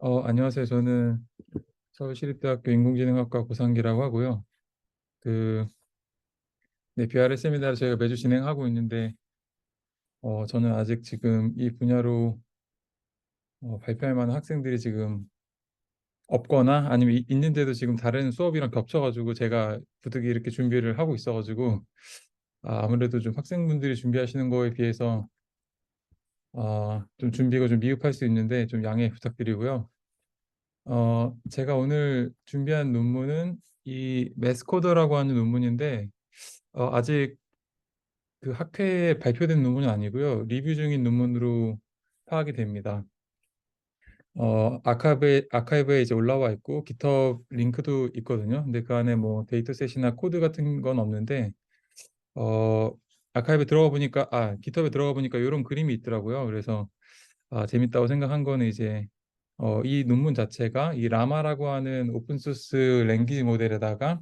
안녕하세요. 저는 서울시립대학교 인공지능학과 고상기라고 하고요. 그, 네, BRS 세미나를 저희가 매주 진행하고 있는데, 저는 아직 지금 이 분야로 발표할 만한 학생들이 지금 없거나 아니면 있는데도 지금 다른 수업이랑 겹쳐가지고 제가 부득이 이렇게 준비를 하고 있어가지고, 아무래도 좀 학생분들이 준비하시는 거에 비해서 좀 준비가 좀 미흡할 수 있는데 좀 양해 부탁드리고요. 제가 오늘 준비한 논문은 이 매스코더라고 하는 논문인데 아직 그 학회에 발표된 논문은 아니고요. 리뷰 중인 논문으로 파악이 됩니다. 아카이브에 이제 올라와 있고 GitHub 링크도 있거든요. 근데 그 안에 뭐 데이터셋이나 코드 같은 건 없는데 어, 아카이브에 들어가 보니까 GitHub에 들어가 보니까 이런 그림이 있더라고요. 그래서 재밌다고 생각한 거는 이제 이 논문 자체가 이 라마라고 하는 오픈 소스 랭귀지 모델에다가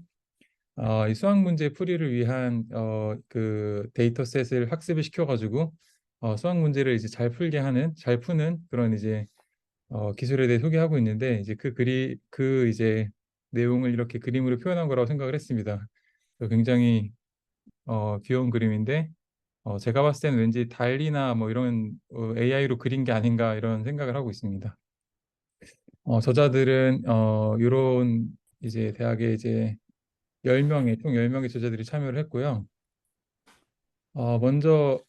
이 수학 문제 풀이를 위한 그 데이터셋을 학습을 시켜가지고 수학 문제를 이제 잘 푸는 그런 이제 기술에 대해 소개하고 있는데 이제 그 이제 내용을 이렇게 그림으로 표현한 거라고 생각을 했습니다. 그래서 굉장히 귀여운 그림인데 제가 봤을 때는 왠지 달리나 뭐 이런 AI로 그린 게 아닌가 이런 생각을 하고 있습니다. 저자들은 이런 이제 대학에 이제 10명의 총 10명의 저자들이 참여를 했고요. 먼저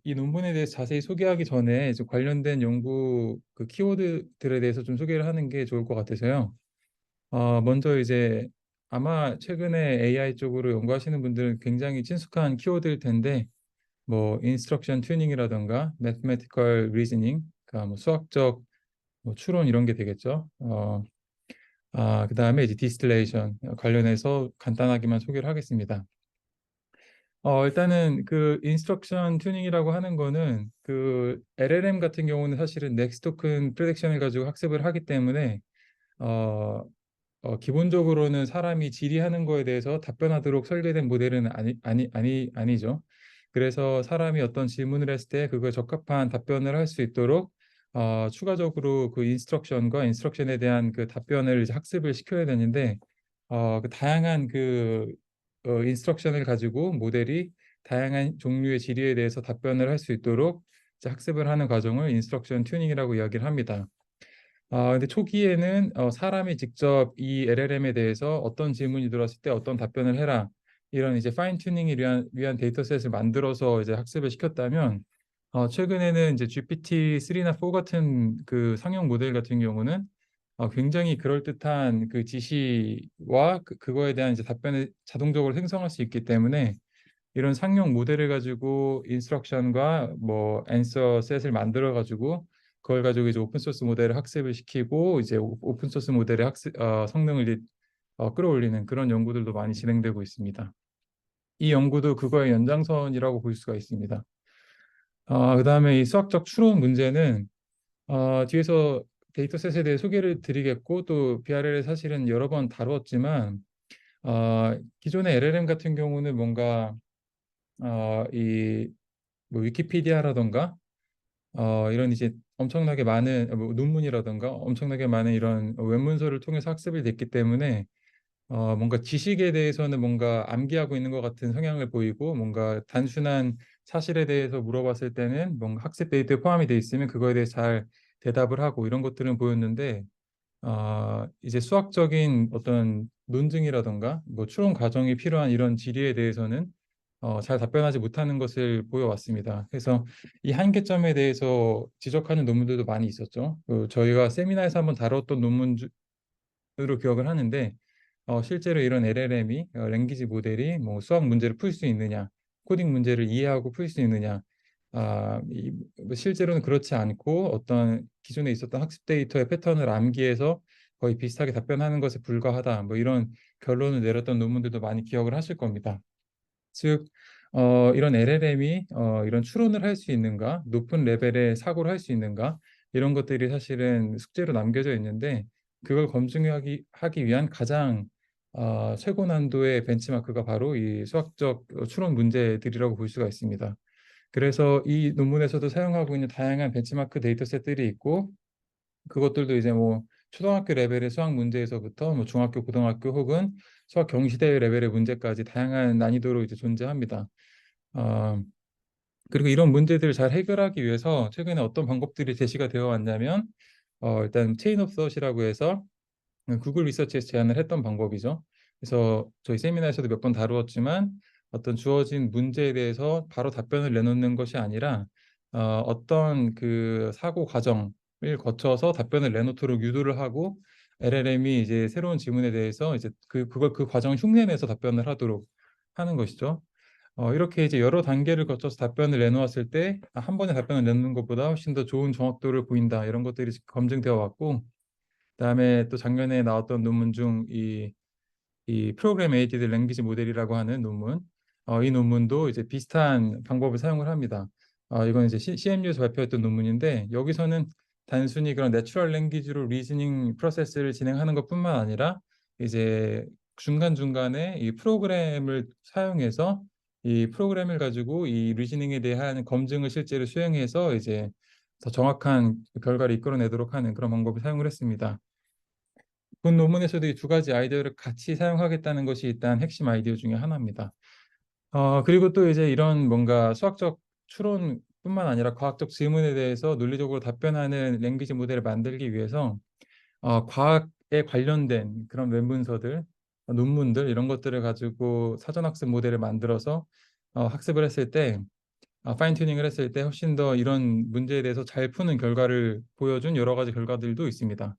이 논문에 대해서 자세히 소개하기 전에 이제 관련된 연구 그 키워드들에 대해서 좀 소개를 하는 게 좋을 것 같아서요. 먼저 이제 아마 최근에 AI 쪽으로 연구하시는 분들은 굉장히 친숙한 키워드일 텐데 뭐 인스트럭션 튜닝이라던가 매스메티컬 리즈닝, 그러니까 뭐 수학적 뭐 추론 이런 게 되겠죠. 그다음에 이제 디스틸레이션 관련해서 간단하게만 소개를 하겠습니다. 일단은 그 인스트럭션 튜닝이라고 하는 거는 그 LLM 같은 경우는 사실은 넥스트 토큰 프레딕션을 가지고 학습을 하기 때문에 어, 기본적으로는 사람이 질의하는 거에 대해서 답변하도록 설계된 모델은 아니죠. 그래서 사람이 어떤 질문을 했을 때 그거에 적합한 답변을 할 수 있도록 추가적으로 그 인스트럭션에 대한 그 답변을 이제 학습을 시켜야 되는데 그 다양한 그 인스트럭션을 가지고 모델이 다양한 종류의 질의에 대해서 답변을 할 수 있도록 이제 학습을 하는 과정을 인스트럭션 튜닝이라고 이야기를 합니다. 근데 초기에는 사람이 직접 이 LLM에 대해서 어떤 질문이 들어왔을 때 어떤 답변을 해라 이런 이제 파인 튜닝을 위한 데이터셋을 만들어서 이제 학습을 시켰다면 최근에는 이제 GPT-3나 4 같은 그 상용 모델 같은 경우는 굉장히 그럴듯한 그 지시와 그거에 대한 이제 답변을 자동적으로 생성할 수 있기 때문에 이런 상용 모델을 가지고 인스트럭션과 뭐 앤서 셋을 만들어 가지고 그걸 가지고 이제 오픈 소스 모델을 학습을 시키고 이제 오픈 소스 모델의 성능을 이제 끌어올리는 그런 연구들도 많이 진행되고 있습니다. 이 연구도 그거의 연장선이라고 볼 수가 있습니다. 그다음에 이 수학적 추론 문제는 뒤에서 데이터셋에 대해 소개를 드리겠고 또 BRL에 사실은 여러 번 다루었지만 기존의 LLM 같은 경우는 뭔가 이 뭐 위키피디아라던가 이런 이제 엄청나게 많은 뭐 논문이라던가 엄청나게 많은 이런 원문서를 통해서 학습이 됐기 때문에 뭔가 지식에 대해서는 뭔가 암기하고 있는 것 같은 성향을 보이고 뭔가 단순한 사실에 대해서 물어봤을 때는 뭔가 학습 데이터에 포함이 돼 있으면 그거에 대해서 잘 대답을 하고 이런 것들은 보였는데 이제 수학적인 어떤 논증이라던가 뭐 추론 과정이 필요한 이런 질의에 대해서는 잘 답변하지 못하는 것을 보여왔습니다. 그래서 이 한계점에 대해서 지적하는 논문들도 많이 있었죠. 저희가 세미나에서 한번 다뤘던 논문으로 기억을 하는데 실제로 이런 LLM이 랭귀지 모델이 뭐 수학 문제를 풀 수 있느냐, 코딩 문제를 이해하고 풀 수 있느냐, 뭐 실제로는 그렇지 않고 어떤 기존에 있었던 학습 데이터의 패턴을 암기해서 거의 비슷하게 답변하는 것에 불과하다. 뭐 이런 결론을 내렸던 논문들도 많이 기억을 하실 겁니다. 즉, 이런 LLM이 이런 추론을 할 수 있는가, 높은 레벨의 사고를 할 수 있는가, 이런 것들이 사실은 숙제로 남겨져 있는데 그걸 검증하기 위한 가장 최고 난도의 벤치마크가 바로 이 수학적 추론 문제들이라고 볼 수가 있습니다. 그래서 이 논문에서도 사용하고 있는 다양한 벤치마크 데이터셋들이 있고 그것들도 이제 뭐 초등학교 레벨의 수학 문제에서부터 뭐 중학교, 고등학교 혹은 수학 경시대회 레벨의 문제까지 다양한 난이도로 이제 존재합니다. 어, 그리고 이런 문제들을 잘 해결하기 위해서 최근에 어떤 방법들이 제시가 되어 왔냐면 일단 체인 오브 섯이라고 해서 구글 리서치에서 제안을 했던 방법이죠. 그래서 저희 세미나에서도 몇 번 다루었지만 어떤 주어진 문제에 대해서 바로 답변을 내놓는 것이 아니라 어떤 그 사고 과정을 거쳐서 답변을 내놓도록 유도를 하고 LLM이 이제 새로운 질문에 대해서 이제 그걸 그 과정을 흉내내서 답변을 하도록 하는 것이죠. 이렇게 이제 여러 단계를 거쳐서 답변을 내놓았을 때 한 번에 답변을 내놓는 것보다 훨씬 더 좋은 정확도를 보인다 이런 것들이 검증되어 왔고 그다음에 또 작년에 나왔던 논문 중 이 프로그램 에이디드 랭귀지 모델이라고 하는 논문, 이 논문도 이제 비슷한 방법을 사용을 합니다. 이건 이제 CMU에서 발표했던 논문인데 여기서는 단순히 그런 내추럴 랭귀지로 리즈닝 프로세스를 진행하는 것뿐만 아니라 이제 중간중간에 이 프로그램을 사용해서 이 프로그램을 가지고 이 리즈닝에 대한 검증을 실제로 수행해서 이제 더 정확한 결과를 이끌어내도록 하는 그런 방법을 사용을 했습니다. 본 논문에서도 이 두 가지 아이디어를 같이 사용하겠다는 것이 일단 핵심 아이디어 중에 하나입니다. 그리고 또 이제 이런 뭔가 수학적 추론뿐만 아니라 과학적 질문에 대해서 논리적으로 답변하는 랭귀지 모델을 만들기 위해서 과학에 관련된 그런 웹문서들, 논문들 이런 것들을 가지고 사전학습 모델을 만들어서 학습을 했을 때 파인 튜닝을 했을 때 훨씬 더 이런 문제에 대해서 잘 푸는 결과를 보여준 여러 가지 결과들도 있습니다.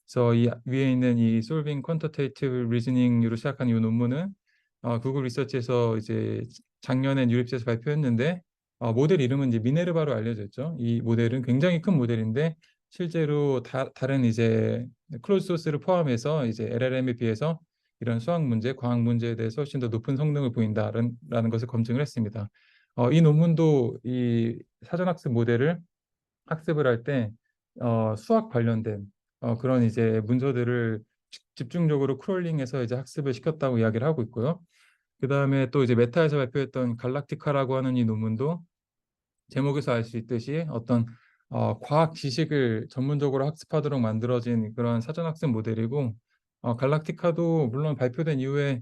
그래서 이 위에 있는 이 Solving Quantitative Reasoning으로 시작한 이 논문은 구글 리서치에서 이제 작년에 뉴립스에서 발표했는데 모델 이름은 이제 미네르바로 알려져 있죠. 이 모델은 굉장히 큰 모델인데 실제로 다른 이제 클로즈 소스를 포함해서 이제 LLM에 비해서 이런 수학 문제, 과학 문제에 대해서 훨씬 더 높은 성능을 보인다라는 것을 검증을 했습니다. 이 논문도 이 사전학습 모델을 학습을 할 때 수학 관련된 그런 이제 문서들을 집중적으로 크롤링해서 이제 학습을 시켰다고 이야기를 하고 있고요. 그 다음에 또 이제 메타에서 발표했던 갈락티카라고 하는 이 논문도 제목에서 알 수 있듯이 어떤 과학 지식을 전문적으로 학습하도록 만들어진 그런 사전학습 모델이고 갈락티카도 물론 발표된 이후에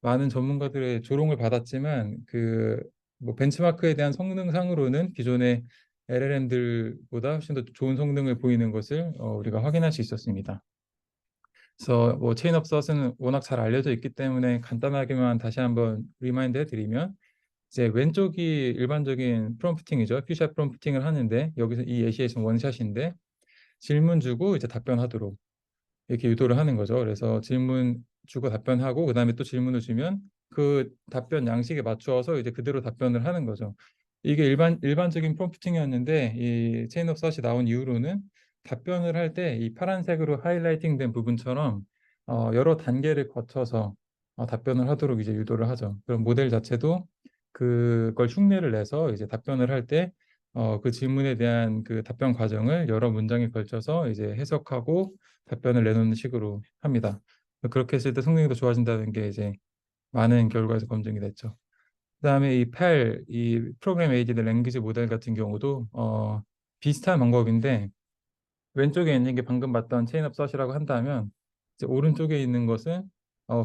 많은 전문가들의 조롱을 받았지만 그 뭐 벤치마크에 대한 성능상으로는 기존의 LLM들보다 훨씬 더 좋은 성능을 보이는 것을 우리가 확인할 수 있었습니다. 그래서 뭐 체인 오브 섯은 워낙 잘 알려져 있기 때문에 간단하게만 다시 한번 리마인드 해드리면 이제 왼쪽이 일반적인 프롬프팅이죠. 퓨샷 프롬프팅을 하는데 여기서 이 예시에서는 원샷인데 질문 주고 이제 답변하도록 이렇게 유도를 하는 거죠. 그래서 질문 주고 답변하고 그다음에 또 질문을 주면 그 답변 양식에 맞추어서 이제 그대로 답변을 하는 거죠. 이게 일반적인 프롬프팅이었는데 이 체인 오브 섯이 나온 이후로는 답변을 할 때 이 파란색으로 하이라이팅된 부분처럼 여러 단계를 거쳐서 답변을 하도록 이제 유도를 하죠. 그럼 모델 자체도 그걸 흉내를 내서 이제 답변을 할 때 그 질문에 대한 그 답변 과정을 여러 문장에 걸쳐서 이제 해석하고 답변을 내놓는 식으로 합니다. 그렇게 했을 때 성능이 더 좋아진다는 게 이제 많은 결과에서 검증이 됐죠. 그다음에 이 프로그램 에이디드 랭귀지 모델 같은 경우도 비슷한 방법인데 왼쪽에 있는 게 방금 봤던 체인 업 섯이라고 한다면 이제 오른쪽에 있는 것은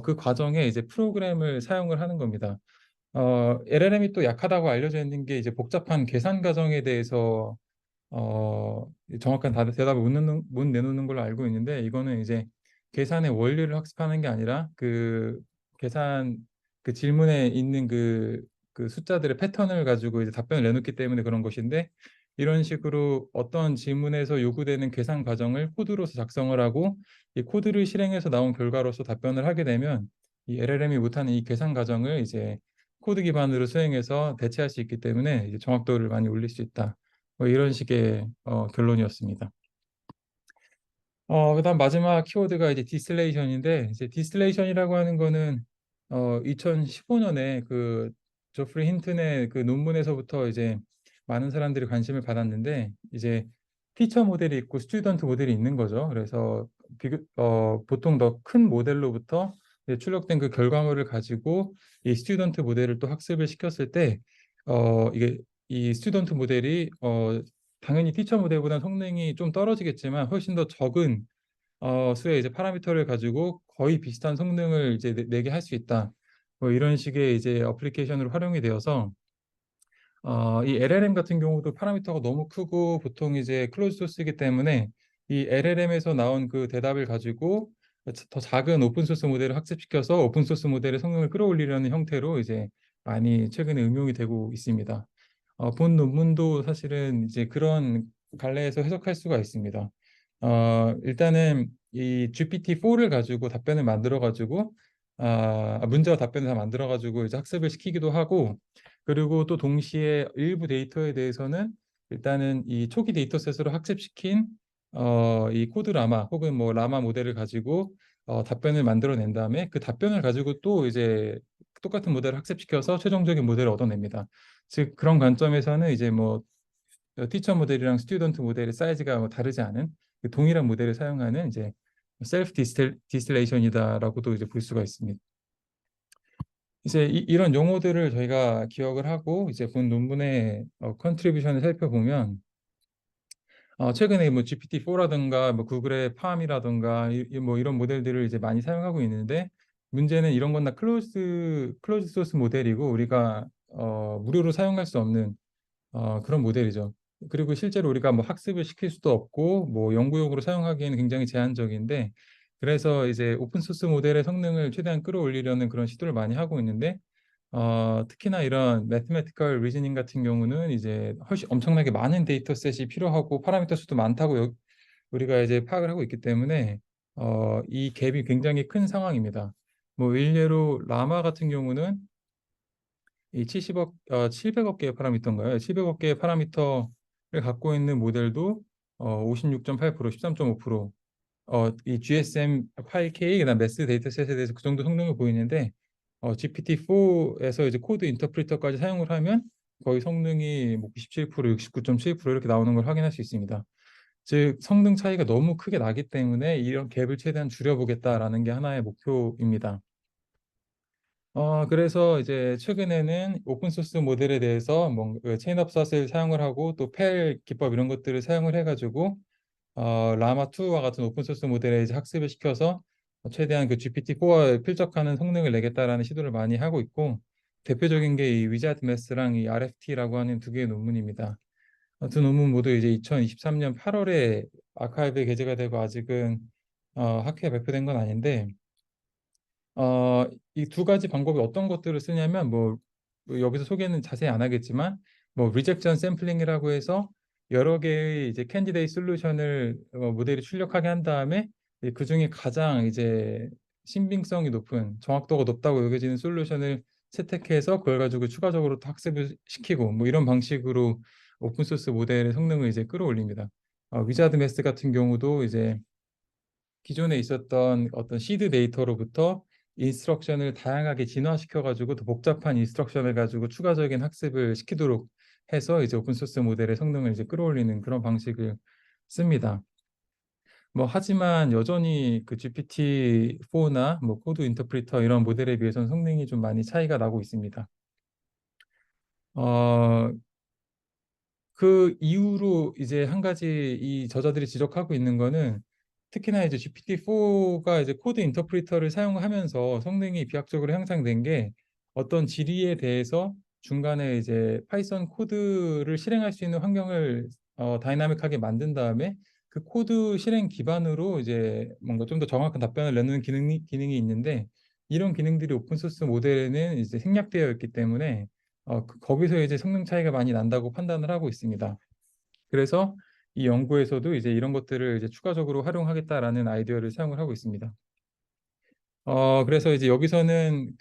그 과정에 이제 프로그램을 사용을 하는 겁니다. LLM이 또 약하다고 알려져 있는 게 이제 복잡한 계산 과정에 대해서 어, 정확한 대답을 못 내놓는 걸로 알고 있는데 이거는 이제 계산의 원리를 학습하는 게 아니라 그 계산 그 질문에 있는 그 숫자들의 패턴을 가지고 이제 답변을 내놓기 때문에 그런 것인데 이런 식으로 어떤 질문에서 요구되는 계산 과정을 코드로서 작성을 하고 이 코드를 실행해서 나온 결과로서 답변을 하게 되면 이 LLM이 못하는 이 계산 과정을 이제 코드 기반으로 수행해서 대체할 수 있기 때문에 이제 정확도를 많이 올릴 수 있다. 뭐 이런 식의 결론이었습니다. 그다음 마지막 키워드가 이제 디스틸레이션인데 이제 디스틸레이션이라고 하는 거는 2015년에 그 조프리 힌튼의 그 논문에서부터 이제 많은 사람들이 관심을 받았는데 이제 티처 모델이 있고 스튜던트 모델이 있는 거죠. 그래서 보통 더 큰 모델로부터 이제 출력된 그 결과물을 가지고 이 스튜던트 모델을 또 학습을 시켰을 때 이게 이 스튜던트 모델이 당연히 티처 모델보다 성능이 좀 떨어지겠지만 훨씬 더 적은 수의 이제 파라미터를 가지고 거의 비슷한 성능을 이제 내게 할 수 있다. 뭐 이런 식의 이제 어플리케이션으로 활용이 되어서 이 LLM 같은 경우도 파라미터가 너무 크고 보통 이제 클로즈 소스이기 때문에 이 LLM에서 나온 그 대답을 가지고 더 작은 오픈 소스 모델을 학습시켜서 오픈 소스 모델의 성능을 끌어올리려는 형태로 이제 많이 최근에 응용이 되고 있습니다. 본 논문도 사실은 이제 그런 갈래에서 해석할 수가 있습니다. 일단은 이 GPT-4를 가지고 답변을 만들어 가지고 문제와 답변을 다 만들어 가지고 이제 학습을 시키기도 하고, 그리고 또 동시에 일부 데이터에 대해서는 일단은 이 초기 데이터셋으로 학습시킨 이 코드 라마 혹은 뭐 라마 모델을 가지고 답변을 만들어낸 다음에 그 답변을 가지고 또 이제 똑같은 모델을 학습시켜서 최종적인 모델을 얻어냅니다. 즉 그런 관점에서는 이제 뭐 티처 모델이랑 스튜던트 모델의 사이즈가 뭐 다르지 않은 그 동일한 모델을 사용하는 이제 셀프 디스틸레이션이다라고도 이제 볼 수가 있습니다. 이제 이런 용어들을 저희가 기억을 하고 이제 본 논문의 컨트리뷰션을 살펴보면 최근에 뭐 GPT-4라든가 뭐 구글의 팜이라든가 뭐 이런 모델들을 이제 많이 사용하고 있는데, 문제는 이런 건 다 클로즈 소스 모델이고 우리가 무료로 사용할 수 없는 그런 모델이죠. 그리고 실제로 우리가 뭐 학습을 시킬 수도 없고 뭐 연구용으로 사용하기에는 굉장히 제한적인데, 그래서 이제 오픈 소스 모델의 성능을 최대한 끌어올리려는 그런 시도를 많이 하고 있는데, 특히나 이런 매스매티컬 리즈닝 같은 경우는 이제 훨씬 엄청나게 많은 데이터셋이 필요하고 파라미터 수도 많다고 우리가 이제 파악을 하고 있기 때문에 이 갭이 굉장히 큰 상황입니다. 뭐 일례로 라마 같은 경우는 이 700억 개의 파라미터인가요? 700억 개의 파라미터를 갖고 있는 모델도 56.8%, 13.5%, 이 GSM 8K 그다음 매스 데이터셋에 대해서 그 정도 성능을 보이는데, GPT-4에서 이제 코드 인터프리터까지 사용을 하면 거의 성능이 뭐 97%, 69.7% 이렇게 나오는 걸 확인할 수 있습니다. 즉 성능 차이가 너무 크게 나기 때문에 이런 갭을 최대한 줄여보겠다라는 게 하나의 목표입니다. 그래서 이제 최근에는 오픈 소스 모델에 대해서 뭐 체인업샷을 사용을 하고 또 펠 기법 이런 것들을 사용을 해가지고 라마 2와 같은 오픈 소스 모델에 이제 학습을 시켜서 최대한 그 GPT-4와 필적하는 성능을 내겠다라는 시도를 많이 하고 있고, 대표적인 게 이 위자드 매스랑 이 RFT라고 하는 두 개의 논문입니다. 두 논문 모두 이제 2023년 8월에 아카이브에 게재가 되고 아직은 학회에 발표된 건 아닌데, 이 두 가지 방법이 어떤 것들을 쓰냐면 뭐 여기서 소개는 자세히 안 하겠지만 뭐 리젝션 샘플링이라고 해서 여러 개의 이제 캔디데이트 솔루션을 모델이 출력하게 한 다음에 그 중에 가장 이제 신빙성이 높은 정확도가 높다고 여겨지는 솔루션을 채택해서 그걸 가지고 추가적으로 또 학습을 시키고 뭐 이런 방식으로 오픈 소스 모델의 성능을 이제 끌어올립니다. 위자드 매스 같은 경우도 이제 기존에 있었던 어떤 시드 데이터로부터 인스트럭션을 다양하게 진화시켜 가지고 더 복잡한 인스트럭션을 가지고 추가적인 학습을 시키도록 해서 이제 오픈 소스 모델의 성능을 이제 끌어올리는 그런 방식을 씁니다. 뭐 하지만 여전히 그 GPT-4나 뭐 코드 인터프리터 이런 모델에 비해서는 성능이 좀 많이 차이가 나고 있습니다. 어, 그 이후로 이제 한 가지 이 저자들이 지적하고 있는 거는, 특히나 이제 GPT-4가 이제 코드 인터프리터를 사용하면서 성능이 비약적으로 향상된 게 어떤 질의에 대해서 중간에 이제 파이썬 코드를 실행할 수 있는 환경을 다이나믹하게 만든 다음에 그 코드 실행 기반으로 이제 뭔가 좀 더 정확한 답변을 내는 기능이 있는데, 이런 기능들이 오픈 소스 모델에는 이제 생략되어 있기 때문에 거기서 이제 성능 차이가 많이 난다고 판단을 하고 있습니다. 그래서 이 연구에서도 이제 이런 것들을 이제 추가적으로 활용하겠다라는 아이디어를 사용을 하고 있습니다. 그래서 이제 여기서는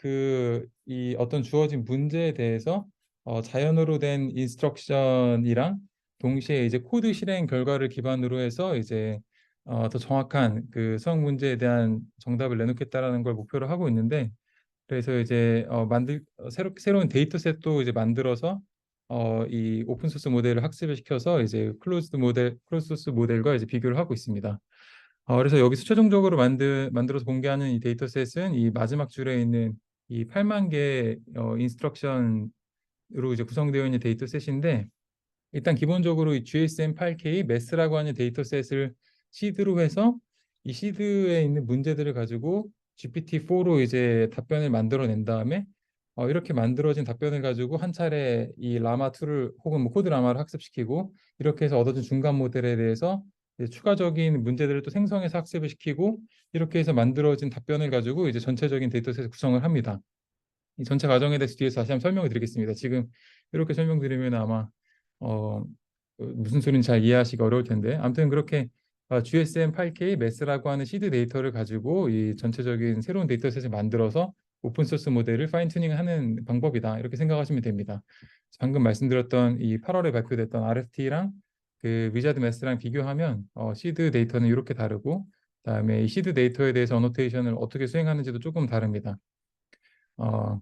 이 어떤 주어진 문제에 대해서 자연어로 된 인스트럭션이랑 동시에 이제 코드 실행 결과를 기반으로 해서 이제 더 정확한 그 수학 문제에 대한 정답을 내놓겠다라는 걸 목표로 하고 있는데, 그래서 이제 새로운 데이터셋도 이제 만들어서 이 오픈 소스 모델을 학습을 시켜서 이제 클로즈 소스 모델과 이제 비교를 하고 있습니다. 그래서 여기서 최종적으로 만들어서 공개하는 이 데이터셋은 이 마지막 줄에 있는 이 8만 개 인스트럭션으로 이제 구성되어 있는 데이터셋인데, 일단 기본적으로 이 GSM8K MES라고 하는 데이터셋을 시드로 해서 이 시드에 있는 문제들을 가지고 GPT-4로 이제 답변을 만들어낸 다음에 이렇게 만들어진 답변을 가지고 한 차례 이 라마2를 혹은 뭐 코드 라마를 학습시키고 이렇게 해서 얻어진 중간 모델에 대해서 이제 추가적인 문제들을 또 생성해서 학습을 시키고 이렇게 해서 만들어진 답변을 가지고 이제 전체적인 데이터셋을 구성을 합니다. 이 전체 과정에 대해서 뒤에서 다시 한번 설명을 드리겠습니다. 지금 이렇게 설명드리면 아마 어, 무슨 소리인지 잘 이해하시기 어려울 텐데 아무튼 그렇게 GSM8K MES라고 하는 시드 데이터를 가지고 이 전체적인 새로운 데이터셋을 만들어서 오픈소스 모델을 파인 튜닝하는 방법이다. 이렇게 생각하시면 됩니다. 방금 말씀드렸던 이 8월에 발표됐던 RFT랑 그 위자드 MES랑 비교하면 시드 데이터는 이렇게 다르고 그다음에 이 시드 데이터에 대해서 어노테이션을 어떻게 수행하는지도 조금 다릅니다. 어,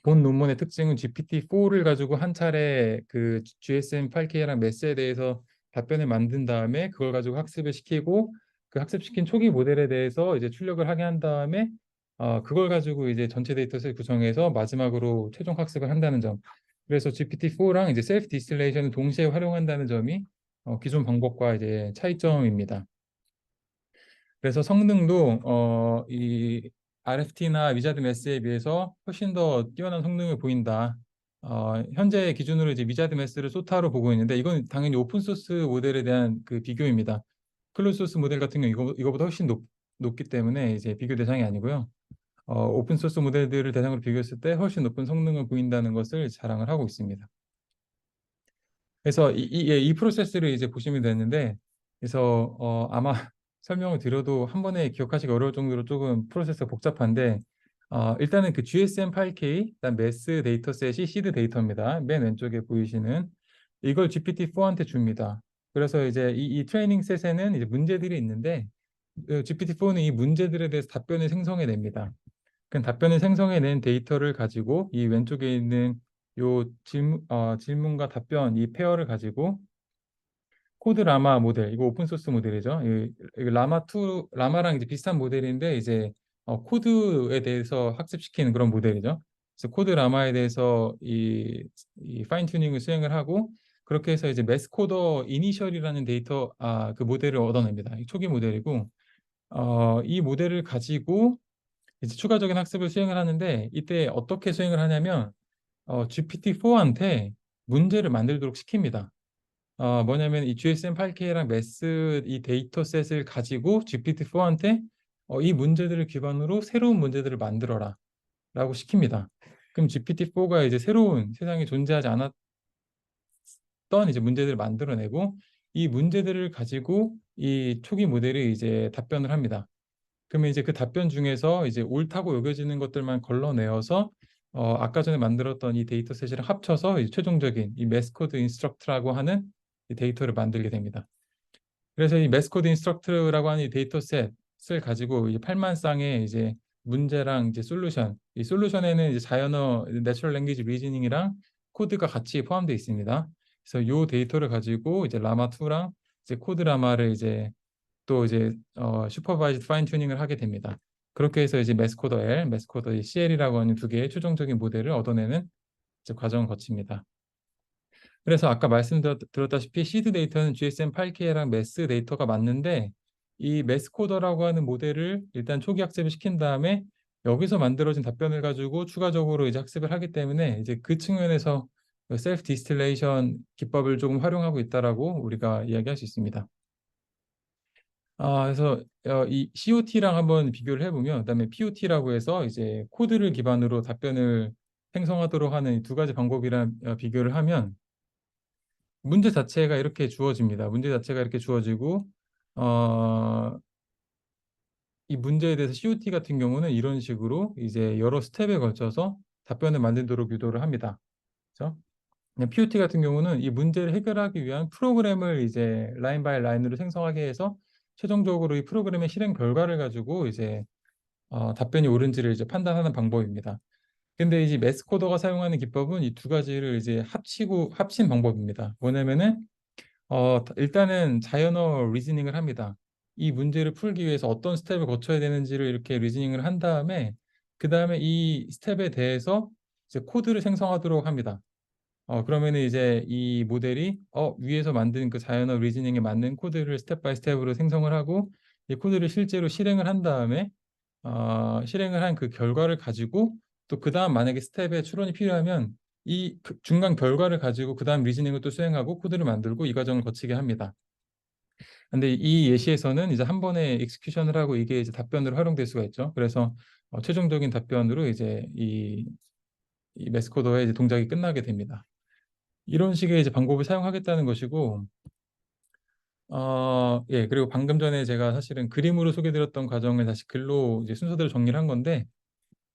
본 논문의 특징은 GPT-4를 가지고 한 차례 그 GSM8K랑 메스에 대해서 답변을 만든 다음에 그걸 가지고 학습을 시키고 그 학습시킨 초기 모델에 대해서 이제 출력을 하게 한 다음에 그걸 가지고 이제 전체 데이터셋 구성해서 마지막으로 최종 학습을 한다는 점. 그래서 GPT-4랑 이제 셀프 디스틸레이션을 동시에 활용한다는 점이 기존 방법과 이제 차이점입니다. 그래서 성능도 이 RFT나 위자드 매스에 비해서 훨씬 더 뛰어난 성능을 보인다. 현재 기준으로 이제 위자드 매스를 소타로 보고 있는데 이건 당연히 오픈 소스 모델에 대한 그 비교입니다. 클로즈 소스 모델 같은 경우 이거보다 훨씬 높기 때문에 이제 비교 대상이 아니고요. 오픈 소스 모델들을 대상으로 비교했을 때 훨씬 높은 성능을 보인다는 것을 자랑을 하고 있습니다. 그래서 이 프로세스를 이제 보시면 되는데, 그래서 아마 설명을 드려도 한 번에 기억하시기 어려울 정도로 조금 프로세스가 복잡한데, 일단은 그 GSM8K, 그다음 메스 데이터셋이 시드 데이터입니다. 맨 왼쪽에 보이시는 이걸 GPT-4한테 줍니다. 그래서 이제 이 트레이닝 셋에는 이제 문제들이 있는데, GPT-4는 이 문제들에 대해서 답변을 생성해냅니다. 그 답변을 생성해낸 데이터를 가지고 이 왼쪽에 있는 요 질문과 답변 이 페어를 가지고 코드 라마 모델 이거 오픈 소스 모델이죠. 이 라마2 라마랑 이제 비슷한 모델인데 이제 코드에 대해서 학습시키는 그런 모델이죠. 그래서 코드 라마에 대해서 이 파인 튜닝을 수행을 하고 그렇게 해서 이제 매스코더 이니셜이라는 데이터 그 모델을 얻어냅니다. 이 초기 모델이고 이 모델을 가지고 이제 추가적인 학습을 수행을 하는데 이때 어떻게 수행을 하냐면 GPT-4한테 문제를 만들도록 시킵니다. 뭐냐면 이 GSM8K랑 MES 이 데이터셋을 가지고 GPT-4한테 이 문제들을 기반으로 새로운 문제들을 만들어라 라고 시킵니다. 그럼 GPT-4가 이제 새로운 세상에 존재하지 않았던 이제 문제들을 만들어내고 이 문제들을 가지고 이 초기 모델이 이제 답변을 합니다. 그러면 이제 그 답변 중에서 이제 옳다고 여겨지는 것들만 걸러내어서 아까 전에 만들었던 이 데이터셋이랑 합쳐서 이제 최종적인 이 매스코드 인스트럭트라고 하는 이 데이터를 만들게 됩니다. 그래서 이 매스코드 인스트럭트라고 하는 이 데이터셋을 가지고 이 8만 쌍의 이제 문제랑 이제 솔루션, 이 솔루션에는 이제 자연어, 내추럴 랭귀지 리즈닝이랑 코드가 같이 포함되어 있습니다. 그래서 이 데이터를 가지고 이제 라마2랑 이제 코드 라마를 이제 또 이제 슈퍼바이즈드 파인 튜닝을 하게 됩니다. 그렇게 해서 이제 매스코더 L, 매스코더 CL이라고 하는 두 개의 최종적인 모델을 얻어내는 이제 과정을 거칩니다. 그래서 아까 말씀드렸다시피 시드 데이터는 GSM8K랑 매스 데이터가 맞는데 이 매스코더라고 하는 모델을 일단 초기 학습을 시킨 다음에 여기서 만들어진 답변을 가지고 추가적으로 이제 학습을 하기 때문에 이제 그 측면에서 셀프 디스틸레이션 기법을 조금 활용하고 있다라고 우리가 이야기할 수 있습니다. 그래서 이 COT랑 한번 비교를 해보면, 그다음에 POT라고 해서 이제 코드를 기반으로 답변을 생성하도록 하는 두 가지 방법이랑 비교를 하면 문제 자체가 이렇게 주어집니다. 문제 자체가 이렇게 주어지고 어, 이 문제에 대해서 COT 같은 경우는 이런 식으로 이제 여러 스텝에 걸쳐서 답변을 만들도록 유도를 합니다. 그렇죠? POT 같은 경우는 이 문제를 해결하기 위한 프로그램을 이제 라인 바이 라인으로 생성하게 해서 최종적으로 이 프로그램의 실행 결과를 가지고 이제 답변이 옳은지를 이제 판단하는 방법입니다. 근데 이제 매스코더가 사용하는 기법은 이 두 가지를 이제 합친 방법입니다. 뭐냐면은 일단은 자연어 리즈닝을 합니다. 이 문제를 풀기 위해서 어떤 스텝을 거쳐야 되는지를 이렇게 리즈닝을 한 다음에 그 다음에 이 스텝에 대해서 이제 코드를 생성하도록 합니다. 그러면은 이제 이 모델이 위에서 만든 그 자연어 리즈닝에 맞는 코드를 스텝 바이 스텝으로 생성을 하고 이 코드를 실제로 실행을 한 다음에 실행을 한 그 결과를 가지고 또 그 다음 만약에 스텝에 추론이 필요하면 이 중간 결과를 가지고 그 다음 리즈닝을 또 수행하고 코드를 만들고 이 과정을 거치게 합니다. 근데 이 예시에서는 이제 한 번에 익스큐션을 하고 이게 이제 답변으로 활용될 수가 있죠. 그래서 최종적인 답변으로 이제 이 매스코더의 이제 동작이 끝나게 됩니다. 이런 식의 이제 방법을 사용하겠다는 것이고, 예, 그리고 방금 전에 제가 사실은 그림으로 소개드렸던 과정을 다시 글로 이제 순서대로 정리를 한 건데,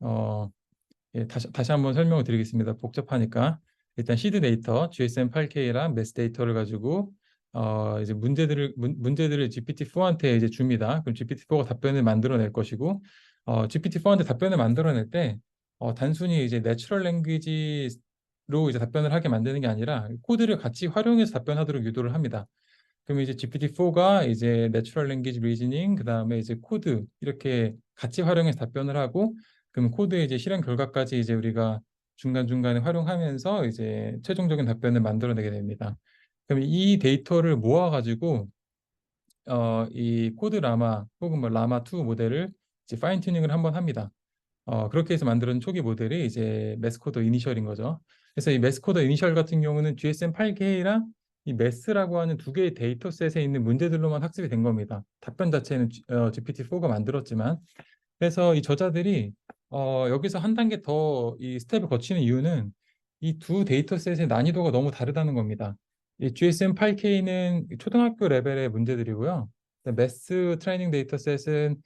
어, 예, 다시 한번 설명을 드리겠습니다. 복잡하니까. 일단 시드 데이터, GSM8K랑 메스 데이터를 가지고 이제 문제들을 GPT-4한테 이제 줍니다. 그럼 GPT-4가 답변을 만들어낼 것이고, GPT-4한테 답변을 만들어낼 때 단순히 이제 내추럴 랭귀지로 이제 답변을 하게 만드는 게 아니라 코드를 같이 활용해서 답변하도록 유도를 합니다. 그럼 이제 GPT-4가 이제 내추럴 랭귀지 리즈닝 그다음에 이제 코드 이렇게 같이 활용해서 답변을 하고 그럼 코드의 이제 실행 결과까지 이제 우리가 중간중간에 활용하면서 이제 최종적인 답변을 만들어내게 됩니다. 그럼 이 데이터를 모아가지고 이 코드 라마 혹은 뭐 라마 2 모델을 이제 파인 튜닝을 한번 합니다. 그렇게 해서 만드는 초기 모델이 이제 매스코더 이니셜인 거죠. 그래서 이 매스코더 이니셜 같은 경우는 GSM8K랑 이 MES라고 하는 두 개의 데이터셋에 있는 문제들로만 학습이 된 겁니다. 답변 자체는 GPT-4가 만들었지만 그래서 이 저자들이 여기서 한 단계 더 이 스텝을 거치는 이유는 이 두 데이터셋의 난이도가 너무 다르다는 겁니다. 이 GSM8K는 초등학교 레벨의 문제들이고요. MES 트레이닝 데이터셋은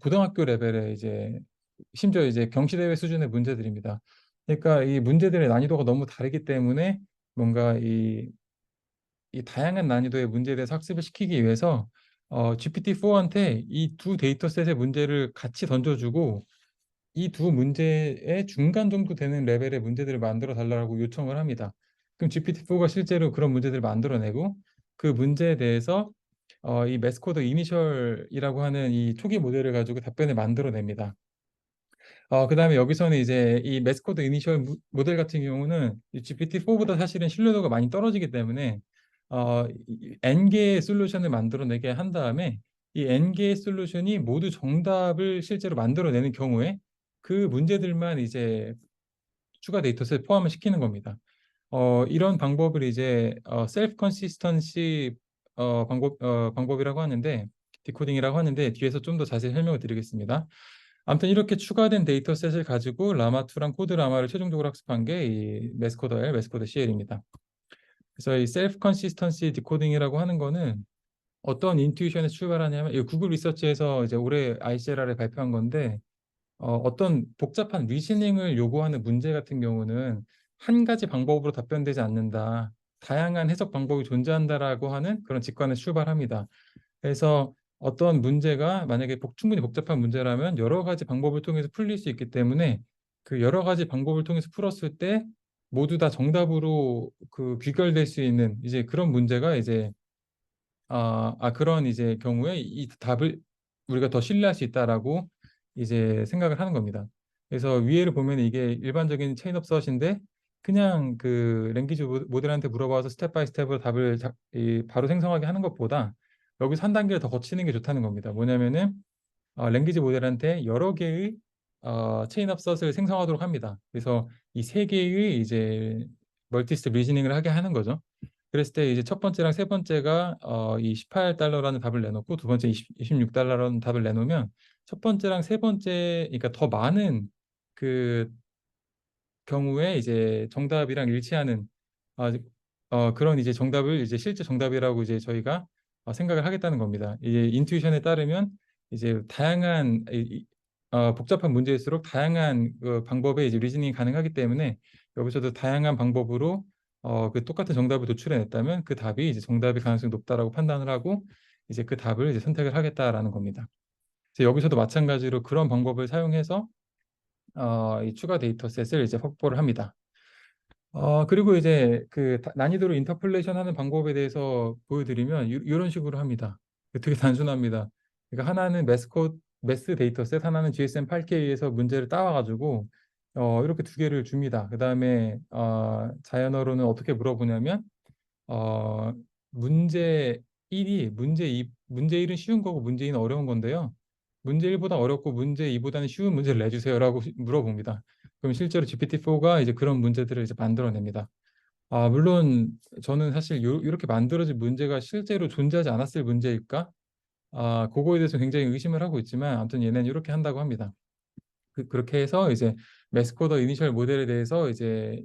고등학교 레벨의 이제 심지어 이제 경시대회 수준의 문제들입니다. 그러니까 이 문제들의 난이도가 너무 다르기 때문에 뭔가 이 다양한 난이도의 문제에 대해서 학습을 시키기 위해서 GPT-4한테 이 두 데이터셋의 문제를 같이 던져주고 이 두 문제의 중간 정도 되는 레벨의 문제들을 만들어 달라고 요청을 합니다. 그럼 GPT-4가 실제로 그런 문제들을 만들어내고 그 문제에 대해서 이 매스코더 이니셜이라고 하는 이 초기 모델을 가지고 답변을 만들어냅니다. 그다음에 여기서는 이제 이 매스코드 이니셜 모델 같은 경우는 이 GPT-4보다 사실은 신뢰도가 많이 떨어지기 때문에 N개의 솔루션을 만들어내게 한 다음에 이 N개의 솔루션이 모두 정답을 실제로 만들어내는 경우에 그 문제들만 이제 추가 데이터셋에 포함을 시키는 겁니다. 이런 방법을 이제 셀프 컨시스턴시 방법이라고 하는데 디코딩이라고 하는데 뒤에서 좀 더 자세히 설명을 드리겠습니다. 아무튼 이렇게 추가된 데이터셋을 가지고 라마2랑 코드 라마를 최종적으로 학습한 게 이 매스코더 L, 매스코더 CL입니다. 그래서 이 셀프 컨시스턴시 디코딩이라고 하는 거는 어떤 인투이션에 출발하냐면 이 구글 리서치에서 이제 올해 ICLR에 발표한 건데 어떤 복잡한 리즈닝을 요구하는 문제 같은 경우는 한 가지 방법으로 답변되지 않는다. 다양한 해석 방법이 존재한다라고 하는 그런 직관에 출발합니다. 그래서 어떤 문제가 만약에 충분히 복잡한 문제라면 여러 가지 방법을 통해서 풀릴 수 있기 때문에 그 여러 가지 방법을 통해서 풀었을 때 모두 다 정답으로 그 귀결될 수 있는 이제 그런 문제가 이제 그런 이제 경우에 이 답을 우리가 더 신뢰할 수 있다라고 이제 생각을 하는 겁니다. 그래서 위에를 보면 이게 일반적인 체인 업 서치인데 그냥 그 랭귀지 모델한테 물어봐서 스텝 바이 스텝으로 답을 바로 생성하게 하는 것보다 여기서 한 단계를 더 거치는 게 좋다는 겁니다. 뭐냐면은 랭귀지 모델한테 여러 개의 체인 업 서치를 생성하도록 합니다. 그래서 이 세 개의 이제 멀티스텝 리즈닝을 하게 하는 거죠. 그랬을 때 이제 첫 번째랑 세 번째가 이 18달러라는 답을 내놓고 두 번째 26달러라는 답을 내놓으면 첫 번째랑 세 번째 그러니까 더 많은 그 경우에 이제 정답이랑 일치하는 아, 그런 이제 정답을 이제 실제 정답이라고 이제 저희가 생각을 하겠다는 겁니다. 이제 인투이션에 따르면 이제 다양한 복잡한 문제일수록 다양한 방법의 이제 리즈닝이 가능하기 때문에 여기서도 다양한 방법으로 그 똑같은 정답을 도출해냈다면 그 답이 이제 정답의 가능성이 높다라고 판단을 하고 이제 그 답을 이제 선택을 하겠다라는 겁니다. 그래서 여기서도 마찬가지로 그런 방법을 사용해서 이 추가 데이터셋을 이제 확보를 합니다. 그리고 이제 그 난이도를 인터폴레이션 하는 방법에 대해서 보여드리면 이런 식으로 합니다. 되게 단순합니다. 그러니까 하나는 매스 데이터셋, 하나는 GSM8K에서 문제를 따와가지고 이렇게 두 개를 줍니다. 그다음에 자연어로는 어떻게 물어보냐면 어, 문제 1이 문제 1은 쉬운 거고 문제 2는 어려운 건데요. 문제 1보다 어렵고 문제 2보다는 쉬운 문제를 내주세요라고 물어봅니다. 그럼 실제로 GPT-4가 이제 그런 문제들을 이제 만들어냅니다. 물론 저는 사실 이렇게 만들어진 문제가 실제로 존재하지 않았을 문제일까? 그거에 대해서 굉장히 의심을 하고 있지만 아무튼 얘는 이렇게 한다고 합니다. 그렇게 해서 이제 매스코더 이니셜 모델에 대해서 이제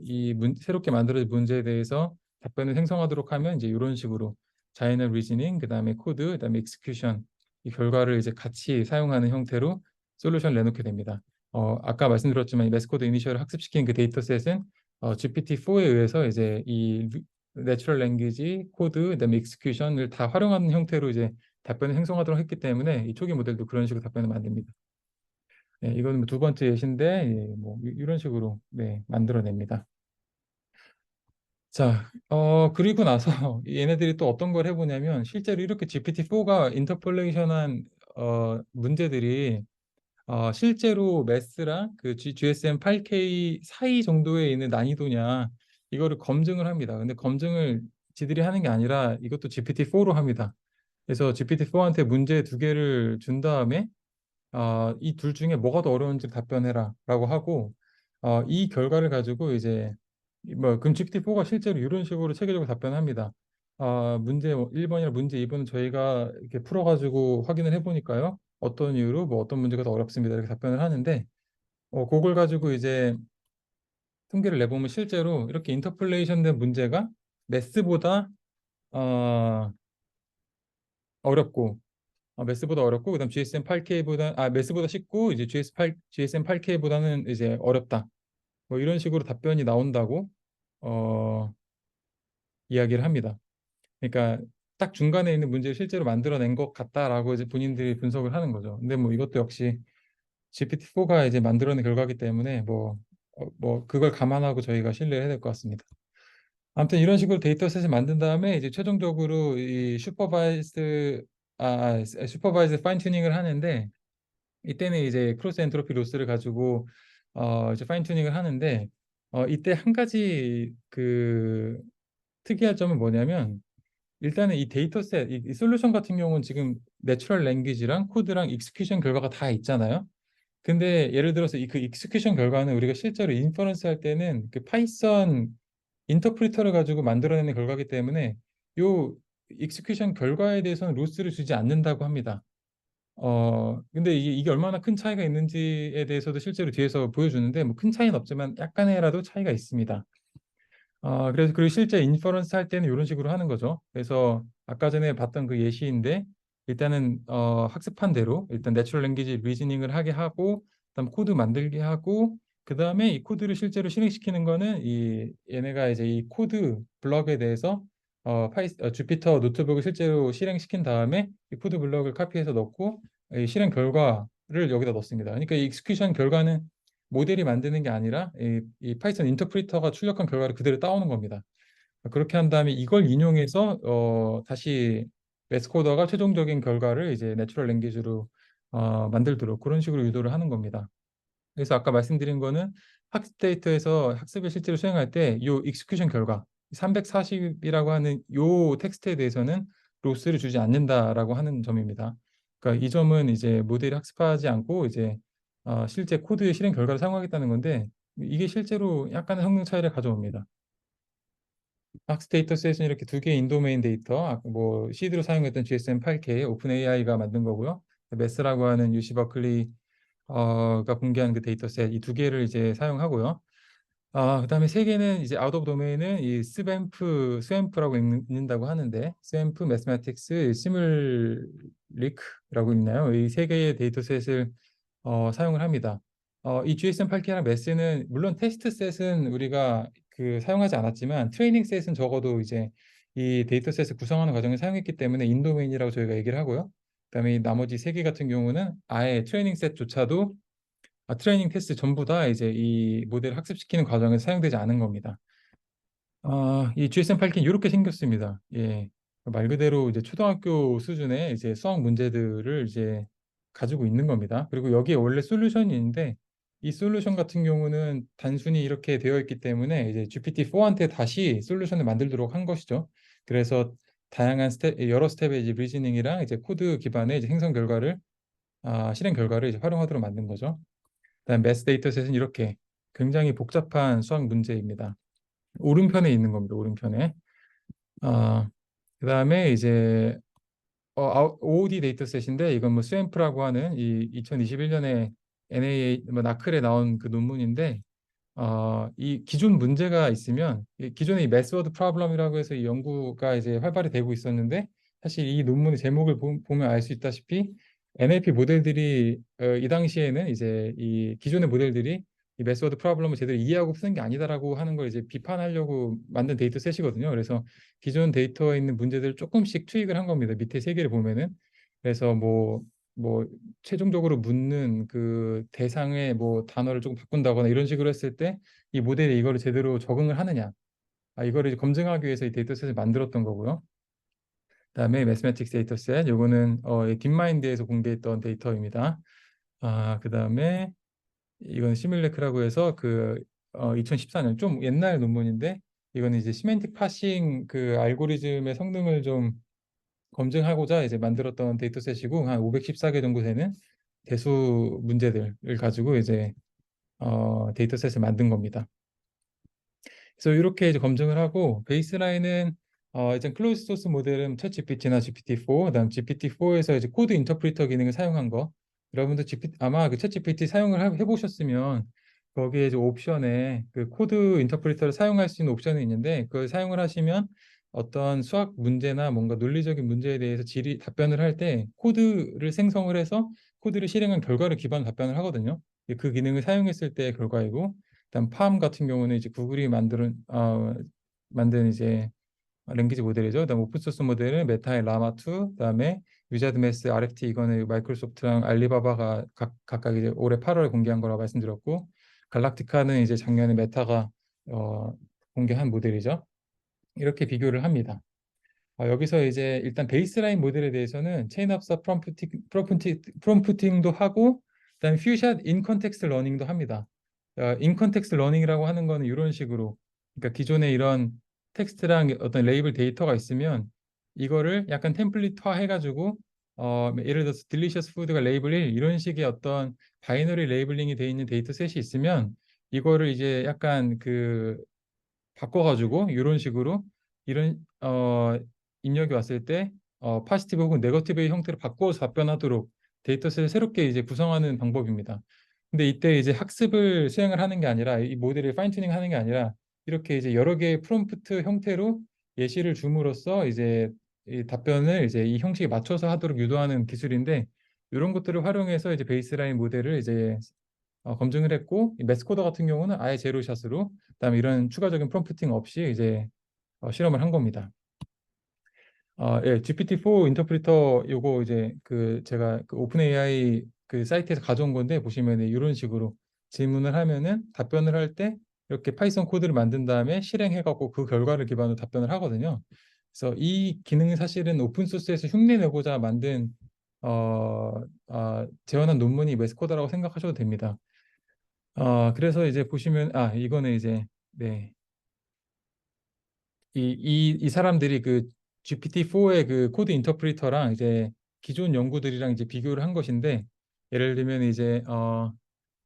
새롭게 만들어진 문제에 대해서 답변을 생성하도록 하면 이제 이런 식으로 자이널 리즈닝, 그다음에 코드, 그다음에 익스큐션 이 결과를 이제 같이 사용하는 형태로 솔루션을 내놓게 됩니다. 아까 말씀드렸지만 이 매스코더 이니셜을 학습시킨 그 데이터셋은 GPT-4에 의해서 이제 이 내추럴 랭귀지, 코드, 그다음에 익스큐션을 다 활용하는 형태로 이제 답변을 생성하도록 했기 때문에 이 초기 모델도 그런 식으로 답변을 만듭니다. 네, 이거는 뭐두 번째 예시인데 뭐 이런 식으로 네, 만들어냅니다. 자, 그리고 나서 얘네들이 또 어떤 걸 해보냐면 실제로 이렇게 GPT-4가 인터폴레이션한 문제들이 실제로 매스랑 그 GSM 8K 사이 정도에 있는 난이도냐 이거를 검증을 합니다. 근데 검증을 지들이 하는 게 아니라 이것도 GPT-4로 합니다. 그래서 GPT-4한테 문제 두 개를 준 다음에 이 둘 중에 뭐가 더 어려운지 답변해라라고 하고 이 결과를 가지고 이제 뭐 GPT-4가 실제로 이런 식으로 체계적으로 답변합니다. 문제 1번이나 문제 2번은 저희가 이렇게 풀어가지고 확인을 해보니까요. 어떤 이유로 뭐 어떤 문제가 더 어렵습니다. 이렇게 답변을 하는데 그걸 가지고 이제 통계를 내보면 실제로 이렇게 인터폴레이션 된 문제가 매스보다 어, 어렵고 매스보다 어렵고 그다음 GSM8K보다 매스보다 쉽고 이제 GSM8K보다는 이제 어렵다. 뭐 이런 식으로 답변이 나온다고 어, 이야기를 합니다. 그러니까 딱 중간에 있는 문제를 실제로 만들어낸 것 같다라고 이제 본인들이 분석을 하는 거죠. 근데 뭐 이것도 역시 GPT-4가 이제 만들어낸 결과기 때문에 뭐 그걸 감안하고 저희가 신뢰를 해야 될 것 같습니다. 아무튼 이런 식으로 데이터셋을 만든 다음에 이제 최종적으로 이 슈퍼바이즈 파인 튜닝을 하는데 이때는 이제 크로스 엔트로피 로스를 가지고 이제 파인 튜닝을 하는데 이때 한 가지 그 특이한 점은 뭐냐면 일단은 이 데이터셋 이 솔루션 같은 경우는 지금 내추럴 랭귀지랑 코드랑 익스큐션 결과가 다 있잖아요. 근데 예를 들어서 그 익스큐션 결과는 우리가 실제로 인퍼런스 할 때는 그 파이썬 인터프리터를 가지고 만들어내는 결과기 때문에 요 익스큐션 결과에 대해서는 로스를 주지 않는다고 합니다. 근데 이게 얼마나 큰 차이가 있는지에 대해서도 실제로 뒤에서 보여주는데 뭐 큰 차이는 없지만 약간이라도 차이가 있습니다. 그래서 그리고 실제 인퍼런스 할 때는 이런 식으로 하는 거죠. 그래서 아까 전에 봤던 그 예시인데 일단은 학습한 대로 일단 내추럴 랭귀지 리즈닝을 하게 하고 그다음 코드 만들게 하고 그다음에 이 코드를 실제로 실행시키는 거는 이 얘네가 이제 이 코드 블럭에 대해서 주피터 노트북을 실제로 실행시킨 다음에 이 코드 블럭을 카피해서 넣고 이 실행 결과를 여기다 넣습니다. 그러니까 이 익스큐션 결과는 모델이 만드는 게 아니라 이 파이썬 인터프리터가 출력한 결과를 그대로 따오는 겁니다. 그렇게 한 다음에 이걸 인용해서 다시 매스코더가 최종적인 결과를 이제 내추럴 랭귀지로 만들도록 그런 식으로 유도를 하는 겁니다. 그래서 아까 말씀드린 거는 학습 데이터에서 학습을 실제로 수행할 때 이 익스큐션 결과 340이라고 하는 이 텍스트에 대해서는 로스를 주지 않는다라고 하는 점입니다. 그러니까 이 점은 이제 모델이 학습하지 않고 이제 실제 코드의 실행 결과를 사용하겠다는 건데 이게 실제로 약간의 성능 차이를 가져옵니다. 학습 데이터셋은 이렇게 두 개의 인도메인 데이터, 뭐 시드로 사용했던 GSM8K 오픈 AI가 만든 거고요. 메스라고 하는 UC 버클리 가 공개한 그 데이터셋 이 두 개를 이제 사용하고요. 그다음에 세 개는 이제 아웃 오브 도메인은 이 스웸프라고 읽는다고 하는데 스웸프 매스매틱스 시뮬리크라고 있나요? 이 세 개의 데이터셋을 사용을 합니다. 이 GSM8K랑 메스는 물론 테스트 셋은 우리가 그 사용하지 않았지만 트레이닝 셋은 적어도 이제 이 데이터셋을 구성하는 과정에 사용했기 때문에 인도메인이라고 저희가 얘기를 하고요. 그다음에 이 나머지 세 개 같은 경우는 아예 트레이닝 셋조차도 트레이닝 테스트 전부 다 이제 이 모델을 학습시키는 과정에 사용되지 않은 겁니다. 이 GSM8K 이렇게 생겼습니다. 예. 말 그대로 이제 초등학교 수준의 이제 수학 문제들을 이제 가지고 있는 겁니다. 그리고 여기에 원래 솔루션이 있는데 이 솔루션 같은 경우는 단순히 이렇게 되어 있기 때문에 이제 GPT-4한테 다시 솔루션을 만들도록 한 것이죠. 그래서 다양한 스텝, 여러 스텝의 이제 리즈닝이랑 이제 코드 기반의 이제 생성 결과를 실행 결과를 이제 활용하도록 만든 거죠. 그다음 매스 데이터셋은 이렇게 굉장히 복잡한 수학 문제입니다. 오른편에 있는 겁니다. 오른편에. 아, 그다음에 이제 OOD 데이터셋인데 이건 뭐 스왑프라고 하는 이 2021년에 NAA 뭐 나클에 나온 그 논문인데 이 기존 문제가 있으면 기존에 이 매스워드 프로블럼이라고 해서 이 연구가 이제 활발히 되고 있었는데 사실 이 논문의 제목을 보면 알 수 있다시피 NLP 모델들이 이 당시에는 이제 이 기존의 모델들이 이 매스워드 프로블럼을 제대로 이해하고 푸는 게 아니다라고 하는 걸 이제 비판하려고 만든 데이터셋이거든요. 그래서 기존 데이터에 있는 문제들을 조금씩 투입을 한 겁니다. 밑에 세 개를 보면은 그래서 뭐 최종적으로 묻는 그 대상의 뭐 단어를 조금 바꾼다거나 이런 식으로 했을 때 이 모델이 이거를 제대로 적응을 하느냐 이거를 이제 검증하기 위해서 이 데이터셋을 만들었던 거고요. 그다음에 매스매틱스 데이터셋 요거는 이 딥마인드에서 공개했던 데이터입니다. 그다음에 이건 시뮬레크라고 해서 그 2014년 좀 옛날 논문인데 이거는 이제 시멘틱 파싱 그 알고리즘의 성능을 좀 검증하고자 이제 만들었던 데이터셋이고 한 514개 정도 되는 대수 문제들을 가지고 이제 데이터셋을 만든 겁니다. 그래서 이렇게 이제 검증을 하고 베이스라인은 일단 클로즈 소스 모델은 챗GPT나 GPT-4, 그다음 GPT-4에서 이제 코드 인터프리터 기능을 사용한 거. 여러분들 아마 그 챗GPT 사용을 해보셨으면 거기에 이제 옵션에 그 코드 인터프리터를 사용할 수 있는 옵션이 있는데 그걸 사용을 하시면 어떤 수학 문제나 뭔가 논리적인 문제에 대해서 답변을 할 때 코드를 생성을 해서 코드를 실행한 결과를 기반으로 답변을 하거든요. 그 기능을 사용했을 때의 결과이고 일단 팜 같은 경우는 이제 구글이 만든 이제 랭귀지 모델이죠. 그다음 오픈 소스 모델은 메타의 라마 2, 그다음에 위자드 메스 RFT 이거는 마이크로소프트랑 알리바바가 각각 이제 올해 8월에 공개한 거라고 말씀드렸고 갈락티카는 이제 작년에 메타가 공개한 모델이죠. 이렇게 비교를 합니다. 여기서 이제 일단 베이스라인 모델에 대해서는 체인업사 프롬프팅도 하고 그다음에 퓨샷 인 컨텍스트 러닝도 합니다. 인 컨텍스트 러닝이라고 하는 거는 이런 식으로 그러니까 기존에 이런 텍스트랑 어떤 레이블 데이터가 있으면 이거를 약간 템플릿화 해가지고 예를 들어서 딜리셔스 푸드가 레이블 1 이런 식의 어떤 바이너리 레이블링이 되어 있는 데이터셋이 있으면 이거를 이제 약간 그 바꿔가지고 이런 식으로 이런 입력이 왔을 때 파지티브 혹은 네거티브의 형태로 바꿔서 답변하도록 데이터셋을 새롭게 이제 구성하는 방법입니다. 근데 이때 이제 학습을 수행을 하는 게 아니라 이 모델을 파인 튜닝 하는 게 아니라 이렇게 이제 여러 개의 프롬프트 형태로 예시를 줌으로써 이제 이 답변을 이제 이 형식에 맞춰서 하도록 유도하는 기술인데 이런 것들을 활용해서 이제 베이스라인 모델을 이제 검증을 했고 이 매스코더 같은 경우는 아예 제로샷으로 그다음에 이런 추가적인 프롬프팅 없이 이제 실험을 한 겁니다. 예, GPT-4 인터프리터 요거 이제 그 제가 그 오픈 AI 그 사이트에서 가져온 건데 보시면 이런 식으로 질문을 하면은 답변을 할 때 이렇게 파이썬 코드를 만든 다음에 실행해 갖고 그 결과를 기반으로 답변을 하거든요. 그래서 이 기능은 사실은 오픈 소스에서 흉내 내고자 만든 재현한 논문이 매스코더라고 생각하셔도 됩니다. 그래서 이제 보시면 이거는 이제 네. 이 사람들이 그 GPT-4의 그 코드 인터프리터랑 이제 기존 연구들이랑 이제 비교를 한 것인데 예를 들면 이제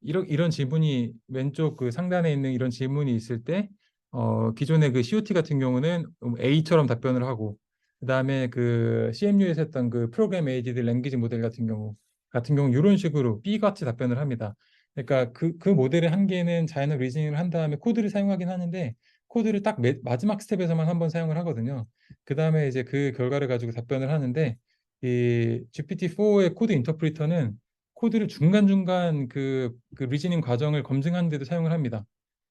이런 질문이 왼쪽 그 상단에 있는 이런 질문이 있을 때 기존의 그 COT 같은 경우는 A처럼 답변을 하고 그다음에 그 CMU에서 했던 그 프로그램 에이디드 랭귀지 모델 같은 경우 이런 식으로 B 같이 답변을 합니다. 그러니까 그 모델의 한계는 자연어 리즈닝을 한 다음에 코드를 사용하긴 하는데 코드를 딱 마지막 스텝에서만 한번 사용을 하거든요. 그다음에 이제 그 결과를 가지고 답변을 하는데 이 GPT-4의 코드 인터프리터는 코드를 중간중간 그 리즈닝 과정을 검증하는 데도 사용을 합니다.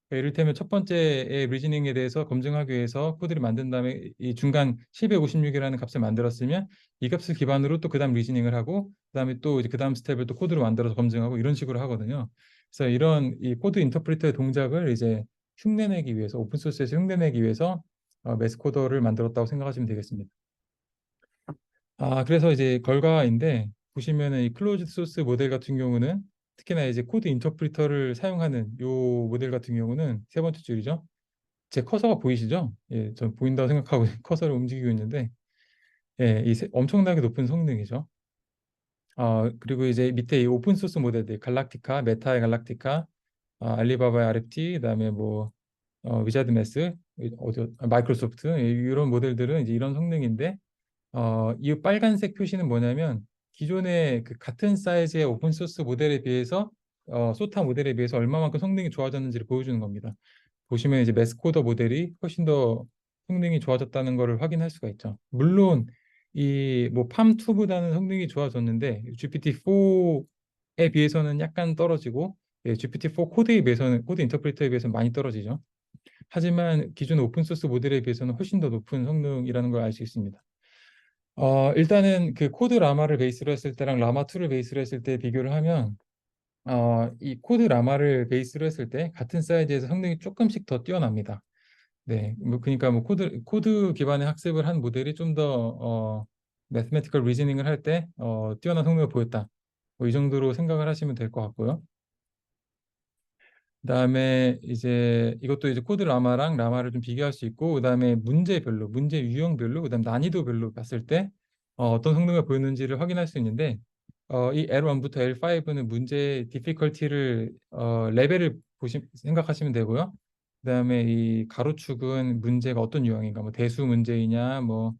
그러니까 이를테면 첫 번째의 리즈닝에 대해서 검증하기 위해서 코드를 만든 다음에 이 중간 756이라는 값을 만들었으면 이 값을 기반으로 또 그다음 리즈닝을 하고 그다음에 또 이제 그다음 스텝을 또 코드로 만들어서 검증하고 이런 식으로 하거든요. 그래서 이런 이 코드 인터프리터의 동작을 이제 흉내내기 위해서 오픈 소스에서 흉내내기 위해서 매스코더를 만들었다고 생각하시면 되겠습니다. 그래서 이제 결과인데 보시면은 이 클로즈드 소스 모델 같은 경우는 특히나 이제 코드 인터프리터를 사용하는 요 모델 같은 경우는 세 번째 줄이죠. 제 커서가 보이시죠? 예, 전 보인다고 생각하고 커서를 움직이고 있는데, 예, 엄청나게 높은 성능이죠. 그리고 이제 밑에 이 오픈 소스 모델들, 갈락티카, 메타의 갈락티카, 알리바바의 RFT, 그다음에 뭐 위자드 매스, 마이크로소프트 이런 모델들은 이제 이런 성능인데, 이 빨간색 표시는 뭐냐면 기존의 그 같은 사이즈의 오픈 소스 모델에 비해서 소타 모델에 비해서 얼마만큼 성능이 좋아졌는지를 보여주는 겁니다. 보시면 이제 메스코더 모델이 훨씬 더 성능이 좋아졌다는 것을 확인할 수가 있죠. 물론 이 뭐 팜2보다는 성능이 좋아졌는데 GPT-4에 비해서는 약간 떨어지고, 예, GPT-4 코드에 비해서는 코드 인터프리터에 비해서는 많이 떨어지죠. 하지만 기존 오픈 소스 모델에 비해서는 훨씬 더 높은 성능이라는 걸 알 수 있습니다. 일단은 그 코드 라마를 베이스로 했을 때랑 라마 2를 베이스로 했을 때 비교를 하면, 이 코드 라마를 베이스로 했을 때 같은 사이즈에서 성능이 조금씩 더 뛰어납니다. 네, 뭐 그러니까 뭐 코드 기반의 학습을 한 모델이 좀 더 매스메티컬 리즈닝을 할 때 뛰어난 성능을 보였다. 뭐 이 정도로 생각을 하시면 될 것 같고요. 그다음에 이제 이것도 이제 코드 라마랑 라마를 좀 비교할 수 있고, 그다음에 문제별로, 문제 유형별로, 그다음 난이도별로 봤을 때 어떤 성능을 보였는지를 확인할 수 있는데, 이 L1부터 L5는 문제 디피컬티를 레벨을 생각하시면 되고요. 그다음에 이 가로축은 문제가 어떤 유형인가, 뭐 대수 문제이냐, 뭐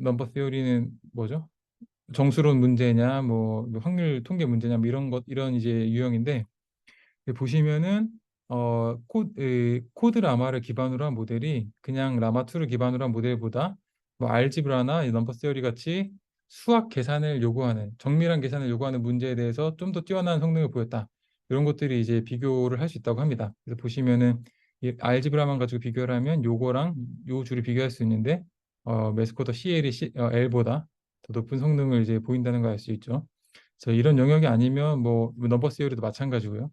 넘버 시어리는 뭐죠? 정수론 문제냐, 뭐 확률 통계 문제냐, 뭐 이런 것, 이런 이제 유형인데, 보시면은 코드 라마를 기반으로 한 모델이 그냥 라마2를 기반으로 한 모델보다 뭐 알지브라나 넘버 세어리 같이 수학 계산을 요구하는, 정밀한 계산을 요구하는 문제에 대해서 좀 더 뛰어난 성능을 보였다. 이런 것들이 이제 비교를 할 수 있다고 합니다. 그래서 보시면은 이 알지브라만 가지고 비교를 하면 요거랑 요 줄을 비교할 수 있는데, 메스코더 CL이 L보다 더 높은 성능을 이제 보인다는 걸 알 수 있죠. 그래서 이런 영역이 아니면 뭐 넘버 시어리도 마찬가지고요.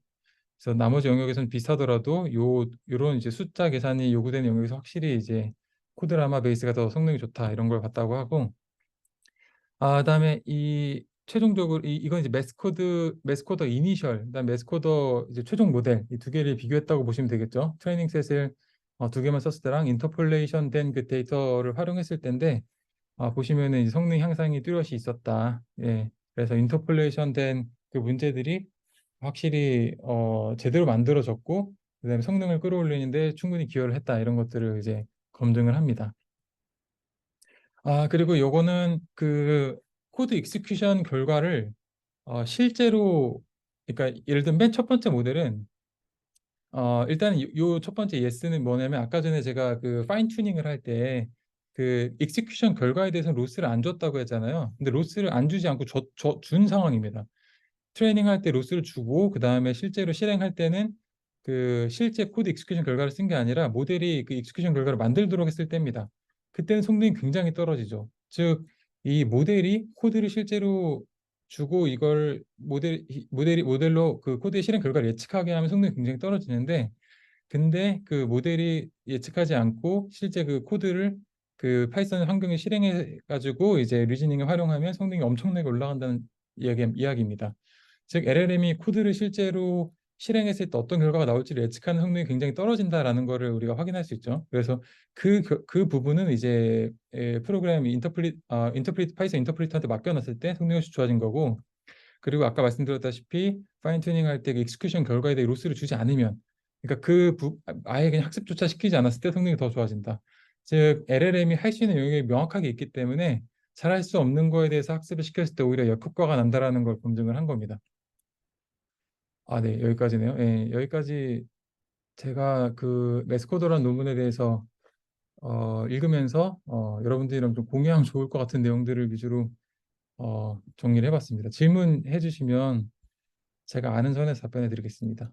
그래서 나머지 영역에서는 비슷하더라도 요런 이제 숫자 계산이 요구되는 영역에서 확실히 이제 코드라마 베이스가 더 성능이 좋다, 이런 걸 봤다고 하고, 그다음에 이 최종적으로 이건 이제 메스코더 이니셜, 그다음 메스코더 이제 최종 모델, 이 두 개를 비교했다고 보시면 되겠죠. 트레이닝 셋을 두 개만 썼을 때랑 인터폴레이션 된 그 데이터를 활용했을 때인데, 보시면은 이 성능 향상이 뚜렷이 있었다. 예. 그래서 인터폴레이션 된 그 문제들이 확실히 제대로 만들어졌고, 그다음에 성능을 끌어올리는데 충분히 기여를 했다, 이런 것들을 이제 검증을 합니다. 그리고 요거는 그 코드 익스큐션 결과를 실제로, 그러니까 예를 들면 맨 첫 번째 모델은 일단 요 첫 번째 예스는 뭐냐면, 아까 전에 제가 그 파인 튜닝을 할 때 그 익스큐션 결과에 대해서 로스를 안 줬다고 했잖아요. 근데 로스를 안 주지 않고 준 상황입니다. 트레이닝 할 때 로스를 주고, 그 다음에 실제로 실행할 때는 그 실제 코드 익스큐션 결과를 쓴 게 아니라 모델이 그 익스큐션 결과를 만들도록 했을 때입니다. 그때는 성능이 굉장히 떨어지죠. 즉, 이 모델이 코드를 실제로 주고 이걸 모델로 그 코드의 실행 결과를 예측하게 하면 성능이 굉장히 떨어지는데, 근데 그 모델이 예측하지 않고 실제 그 코드를 그 파이썬 환경에 실행해 가지고 이제 리즈닝을 활용하면 성능이 엄청나게 올라간다는 이야기입니다. 즉, LLM이 코드를 실제로 실행했을 때 어떤 결과가 나올지를 예측하는 성능이 굉장히 떨어진다라는 것을 우리가 확인할 수 있죠. 그래서 그 부분은 이제 프로그램 파이썬 인터프리터한테 맡겨놨을 때 성능이 훨씬 좋아진 거고, 그리고 아까 말씀드렸다시피 파인 튜닝 할 때 그 익스큐션 결과에 대해 로스를 주지 않으면, 그러니까 아예 그냥 학습조차 시키지 않았을 때 성능이 더 좋아진다. 즉, LLM이 할 수 있는 영역이 명확하게 있기 때문에 잘할 수 없는 거에 대해서 학습을 시켰을 때 오히려 역효과가 난다라는 걸 검증을 한 겁니다. 네, 여기까지네요. 예, 여기까지 제가 그 메스코더라는 논문에 대해서 읽으면서 여러분들이랑 좀 공유하면 좋을 것 같은 내용들을 위주로 정리를 해봤습니다. 질문해 주시면 제가 아는 선에서 답변해 드리겠습니다.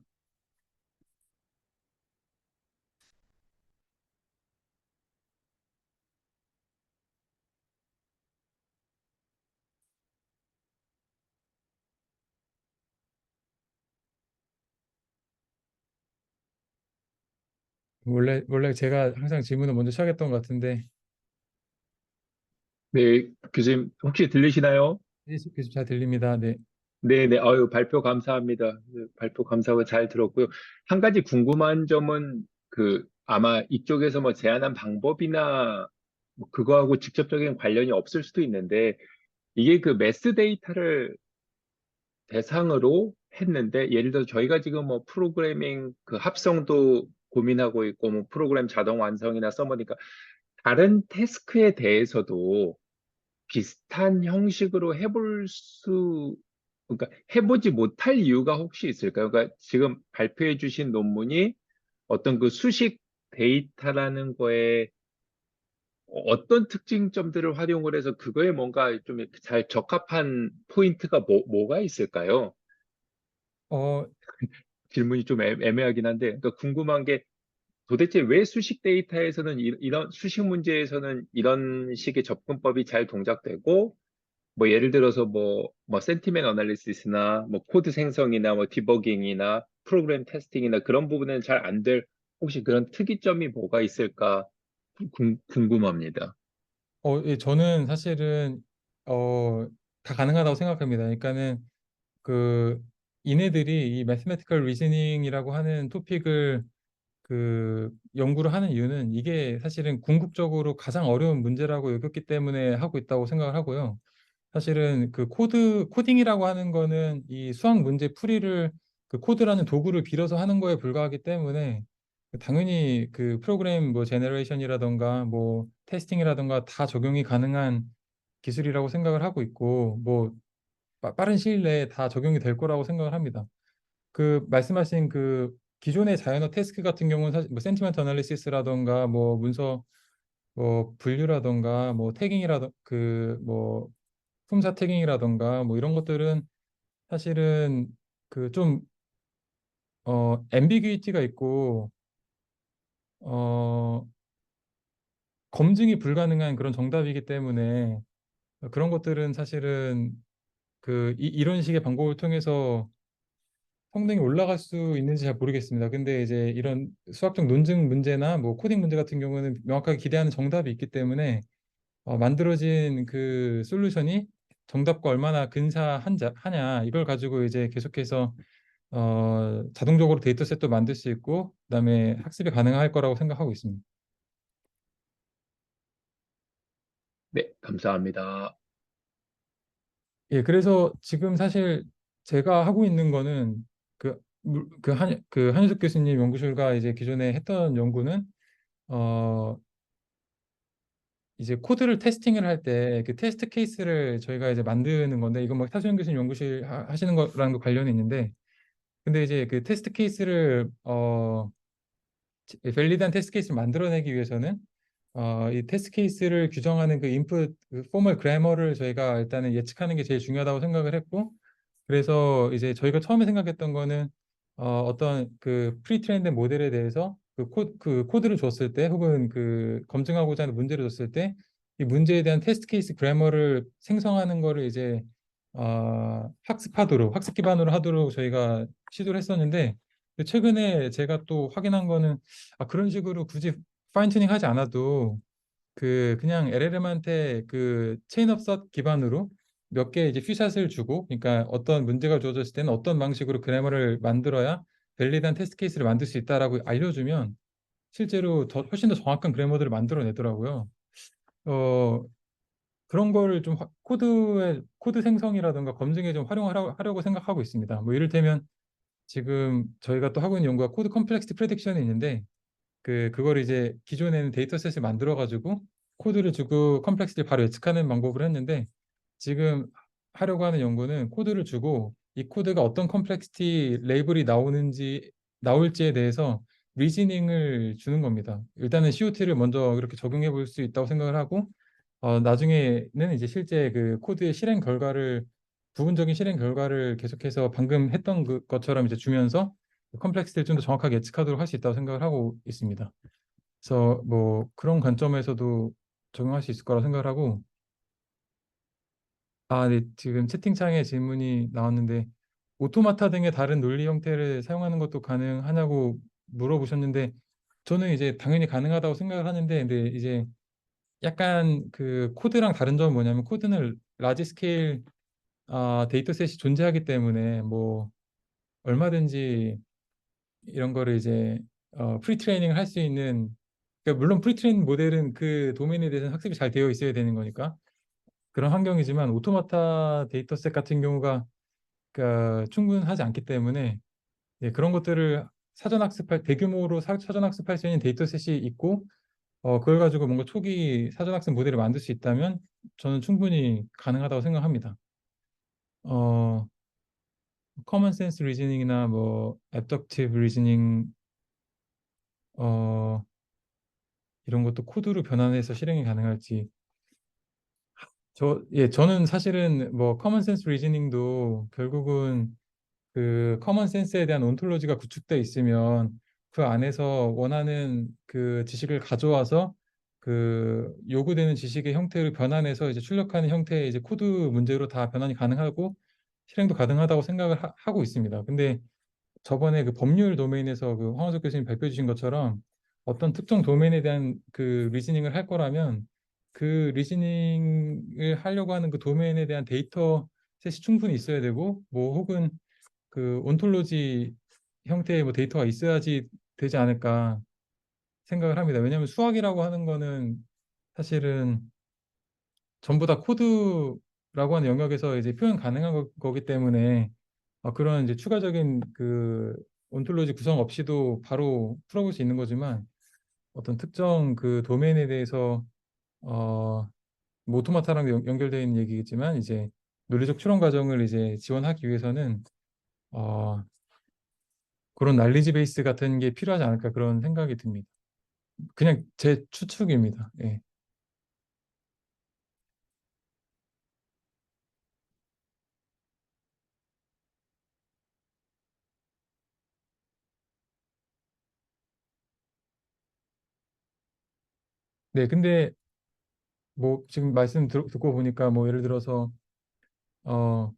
원래 제가 항상 질문을 먼저 시작했던 것 같은데, 네, 교수님 혹시 들리시나요? 잘 들립니다. 네. 네네, 발표 감사합니다. 네, 발표 감사하고 잘 들었고요. 한 가지 궁금한 점은 아마 이쪽에서 뭐 제안한 방법이나 뭐 그거하고 직접적인 관련이 없을 수도 있는데, 이게 그 매스 데이터를 대상으로 했는데, 예를 들어 저희가 지금 뭐 프로그래밍 그 합성도 고민하고 있고, 뭐 프로그램 자동 완성이나 써보니까 다른 태스크에 대해서도 비슷한 형식으로 그러니까 해보지 못할 이유가 혹시 있을까요? 그러니까 지금 발표해 주신 논문이 어떤 그 수식 데이터라는 거에 어떤 특징점들을 활용을 해서 그거에 뭔가 좀 잘 적합한 포인트가 뭐가 있을까요? 어, 질문이 좀 애매하긴 한데, 그러니까 궁금한 게 도대체 왜 수식 데이터에서는 이런 수식 문제에서는 이런 식의 접근법이 잘 동작되고, 뭐 예를 들어서 뭐 센티멘 어널리시스나 뭐 코드 생성이나 뭐 디버깅이나 프로그램 테스팅이나 그런 부분은 잘 안 될 혹시 그런 특이점이 뭐가 있을까 궁금합니다. 예, 저는 사실은 다 가능하다고 생각합니다. 그러니까는 그 이네들이 이 mathematical reasoning이라고 하는 토픽을 연구를 하는 이유는 이게 사실은 궁극적으로 가장 어려운 문제라고 여겼기 때문에 하고 있다고 생각을 하고요. 사실은 코딩이라고 하는 거는 이 수학 문제 풀이를 코드라는 도구를 빌어서 하는 거에 불과하기 때문에 당연히 프로그램 뭐 제너레이션이라던가 뭐 테스팅이라던가 다 적용이 가능한 기술이라고 생각을 하고 있고 뭐 빠른 시일 내에 다 적용이 될 거라고 생각을 합니다. 말씀하신 기존의 자연어 태스크 같은 경우는 사실 뭐 센티멘트 어널리시스라던가 뭐 문서 뭐 분류라던가 뭐 태깅이라던가 뭐 품사 태깅이라던가 뭐 이런 것들은 사실은 좀 앰비귀이티가 있고 어 검증이 불가능한 그런 정답이기 때문에 그런 것들은 사실은 이런 식의 방법을 통해서 성능이 올라갈 수 있는지 잘 모르겠습니다. 근데 이제 이런 수학적 논증 문제나 뭐 코딩 문제 같은 경우는 명확하게 기대하는 정답이 있기 때문에 만들어진 솔루션이 정답과 얼마나 근사하냐 이걸 가지고 이제 계속해서 자동적으로 데이터셋도 만들 수 있고 그다음에 학습이 가능할 거라고 생각하고 있습니다. 네, 감사합니다. 예, 그래서 지금 사실 제가 하고 있는 거는 한유석 교수님 연구실과 이제 기존에 했던 연구는 어, 이제 코드를 테스팅을 할 때 테스트 케이스를 저희가 이제 만드는 건데 이건 뭐 타수영 교수님 연구실 하시는 거랑도 관련이 있는데 근데 이제 테스트 케이스를 밸리드한 테스트 케이스를 만들어내기 위해서는 이 테스트 케이스를 규정하는 인풋 포멀 그래머를 저희가 일단은 예측하는 게 제일 중요하다고 생각을 했고 그래서 이제 저희가 처음에 생각했던 거는 어떤 프리트레인된 모델에 대해서 코드를 줬을 때 혹은 검증하고자 하는 문제를 줬을 때 이 문제에 대한 테스트 케이스 그래머를 생성하는 거를 이제 학습 기반으로 하도록 저희가 시도를 했었는데 최근에 제가 또 확인한 거는 그런 식으로 굳이 파인 튜닝 하지 않아도 그냥 LLM한테 체인 오브 섯 기반으로 몇 개 이제 퓨샷을 주고 그러니까 어떤 문제가 주어졌을 때는 어떤 방식으로 그래머를 만들어야 밸리드한 테스트 케이스를 만들 수 있다라고 알려주면 실제로 훨씬 더 정확한 그래머들을 만들어내더라고요. 어, 그런 거를 좀 코드 생성이라든가 검증에 좀 활용하려고 생각하고 있습니다. 뭐 이를테면 지금 저희가 또 하고 있는 연구가 코드 컴플렉시티 프레딕션이 있는데 그걸 이제 기존에는 데이터셋을 만들어 가지고 코드를 주고 컴플렉시티를 바로 예측하는 방법을 했는데 지금 하려고 하는 연구는 코드를 주고 이 코드가 어떤 컴플렉시티 레이블이 나올지에 대해서 리즈닝을 주는 겁니다. 일단은 COT를 먼저 이렇게 적용해 볼 수 있다고 생각을 하고 나중에는 이제 실제 코드의 부분적인 실행 결과를 계속해서 방금 했던 것처럼 이제 주면서 컴플렉스를 좀 더 정확하게 예측하도록 할 수 있다고 생각을 하고 있습니다. 그래서 뭐 그런 관점에서도 적용할 수 있을 거라 생각을 하고 네, 지금 채팅창에 질문이 나왔는데 오토마타 등의 다른 논리 형태를 사용하는 것도 가능하냐고 물어보셨는데 저는 이제 당연히 가능하다고 생각을 하는데 근데 이제 약간 코드랑 다른 점은 뭐냐면 코드는 라지 스케일 데이터셋이 존재하기 때문에 뭐 얼마든지 이런 거를 이제 프리트레이닝을 할 수 있는, 그러니까 물론 프리트레이닝 모델은 그 도메인에 대해서는 학습이 잘 되어 있어야 되는 거니까 그런 환경이지만, 오토마타 데이터셋 같은 경우가 그러니까 충분하지 않기 때문에, 예, 그런 것들을 사전 학습할 대규모로 사전 학습할 수 있는 데이터셋이 있고 그걸 가지고 뭔가 초기 사전 학습 모델을 만들 수 있다면 저는 충분히 가능하다고 생각합니다. 어, 커먼 센스 리즈닝이나 뭐 애덕티브 리즈닝 어, 이런 것도 코드로 변환해서 실행이 가능할지, 저는 사실은 뭐 커먼 센스 리즈닝도 결국은 그 커먼 센스에 대한 온톨로지가 구축돼 있으면 그 안에서 원하는 그 지식을 가져와서 그 요구되는 지식의 형태를 변환해서 이제 출력하는 형태의 이제 코드 문제로 다 변환이 가능하고 실행도 가능하다고 생각을 하고 있습니다. 근데 저번에 그 법률 도메인에서 그 황원석 교수님 발표해 주신 것처럼 어떤 특정 도메인에 대한 그 리즈닝을 할 거라면 그 리즈닝을 하려고 하는 그 도메인에 대한 데이터 셋이 충분히 있어야 되고, 뭐 혹은 그 온톨로지 형태의 뭐 데이터가 있어야지 되지 않을까 생각을 합니다. 왜냐하면 수학이라고 하는 거는 사실은 전부 다 코드라고 하는 영역에서 이제 표현 가능한 거기 때문에 그런 이제 추가적인 그 온톨로지 구성 없이도 바로 풀어볼 수 있는 거지만, 어떤 특정 그 도메인에 대해서 뭐 오토마타랑 연결되어 있는 얘기겠지만 이제 논리적 추론 과정을 이제 지원하기 위해서는 어, 그런 날리지 베이스 같은 게 필요하지 않을까 그런 생각이 듭니다. 그냥 제 추측입니다. 예. 네, 근데 뭐 지금 말씀 듣고 보니까 뭐 예를 들어서 어,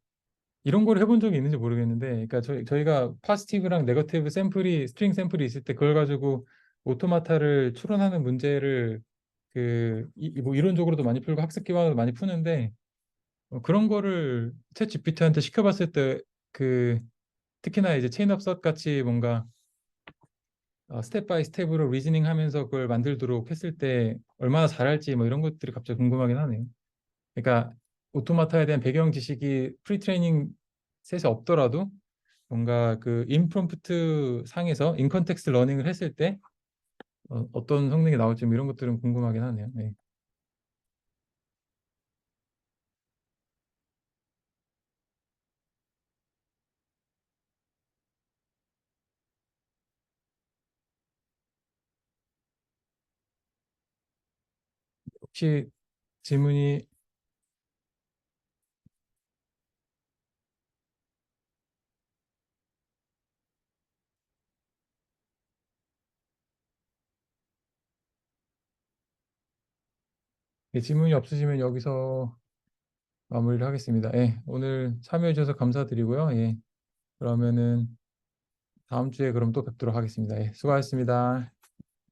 이런 걸 해본 적이 있는지 모르겠는데, 그러니까 저희가 파지티브랑 네거티브 샘플이 스트링 샘플이 있을 때 그걸 가지고 오토마타를 추론하는 문제를 뭐 이론적으로도 많이 풀고 학습 기반으로 많이 푸는데, 그런 거를 챗 GPT한테 시켜봤을 때 그 특히나 이제 체인 업 서 같이 뭔가 스텝 바이 스텝으로 리즈닝 하면서 그걸 만들도록 했을 때 얼마나 잘할지 뭐 이런 것들이 갑자기 궁금하긴 하네요. 그러니까 오토마타에 대한 배경 지식이 프리트레이닝 셋이 없더라도 뭔가 그 인프롬프트 상에서 인컨텍스트 러닝을 했을 때 떤 성능이 나올지 뭐 이런 것들은 궁금하긴 하네요. 네. 혹시 질문이 질문이 없으시면 여기서 마무리를 하겠습니다. 예, 오늘 참여해 주셔서 감사드리고요. 예, 그러면은 다음 주에 그럼 또 뵙도록 하겠습니다. 예, 수고하셨습니다.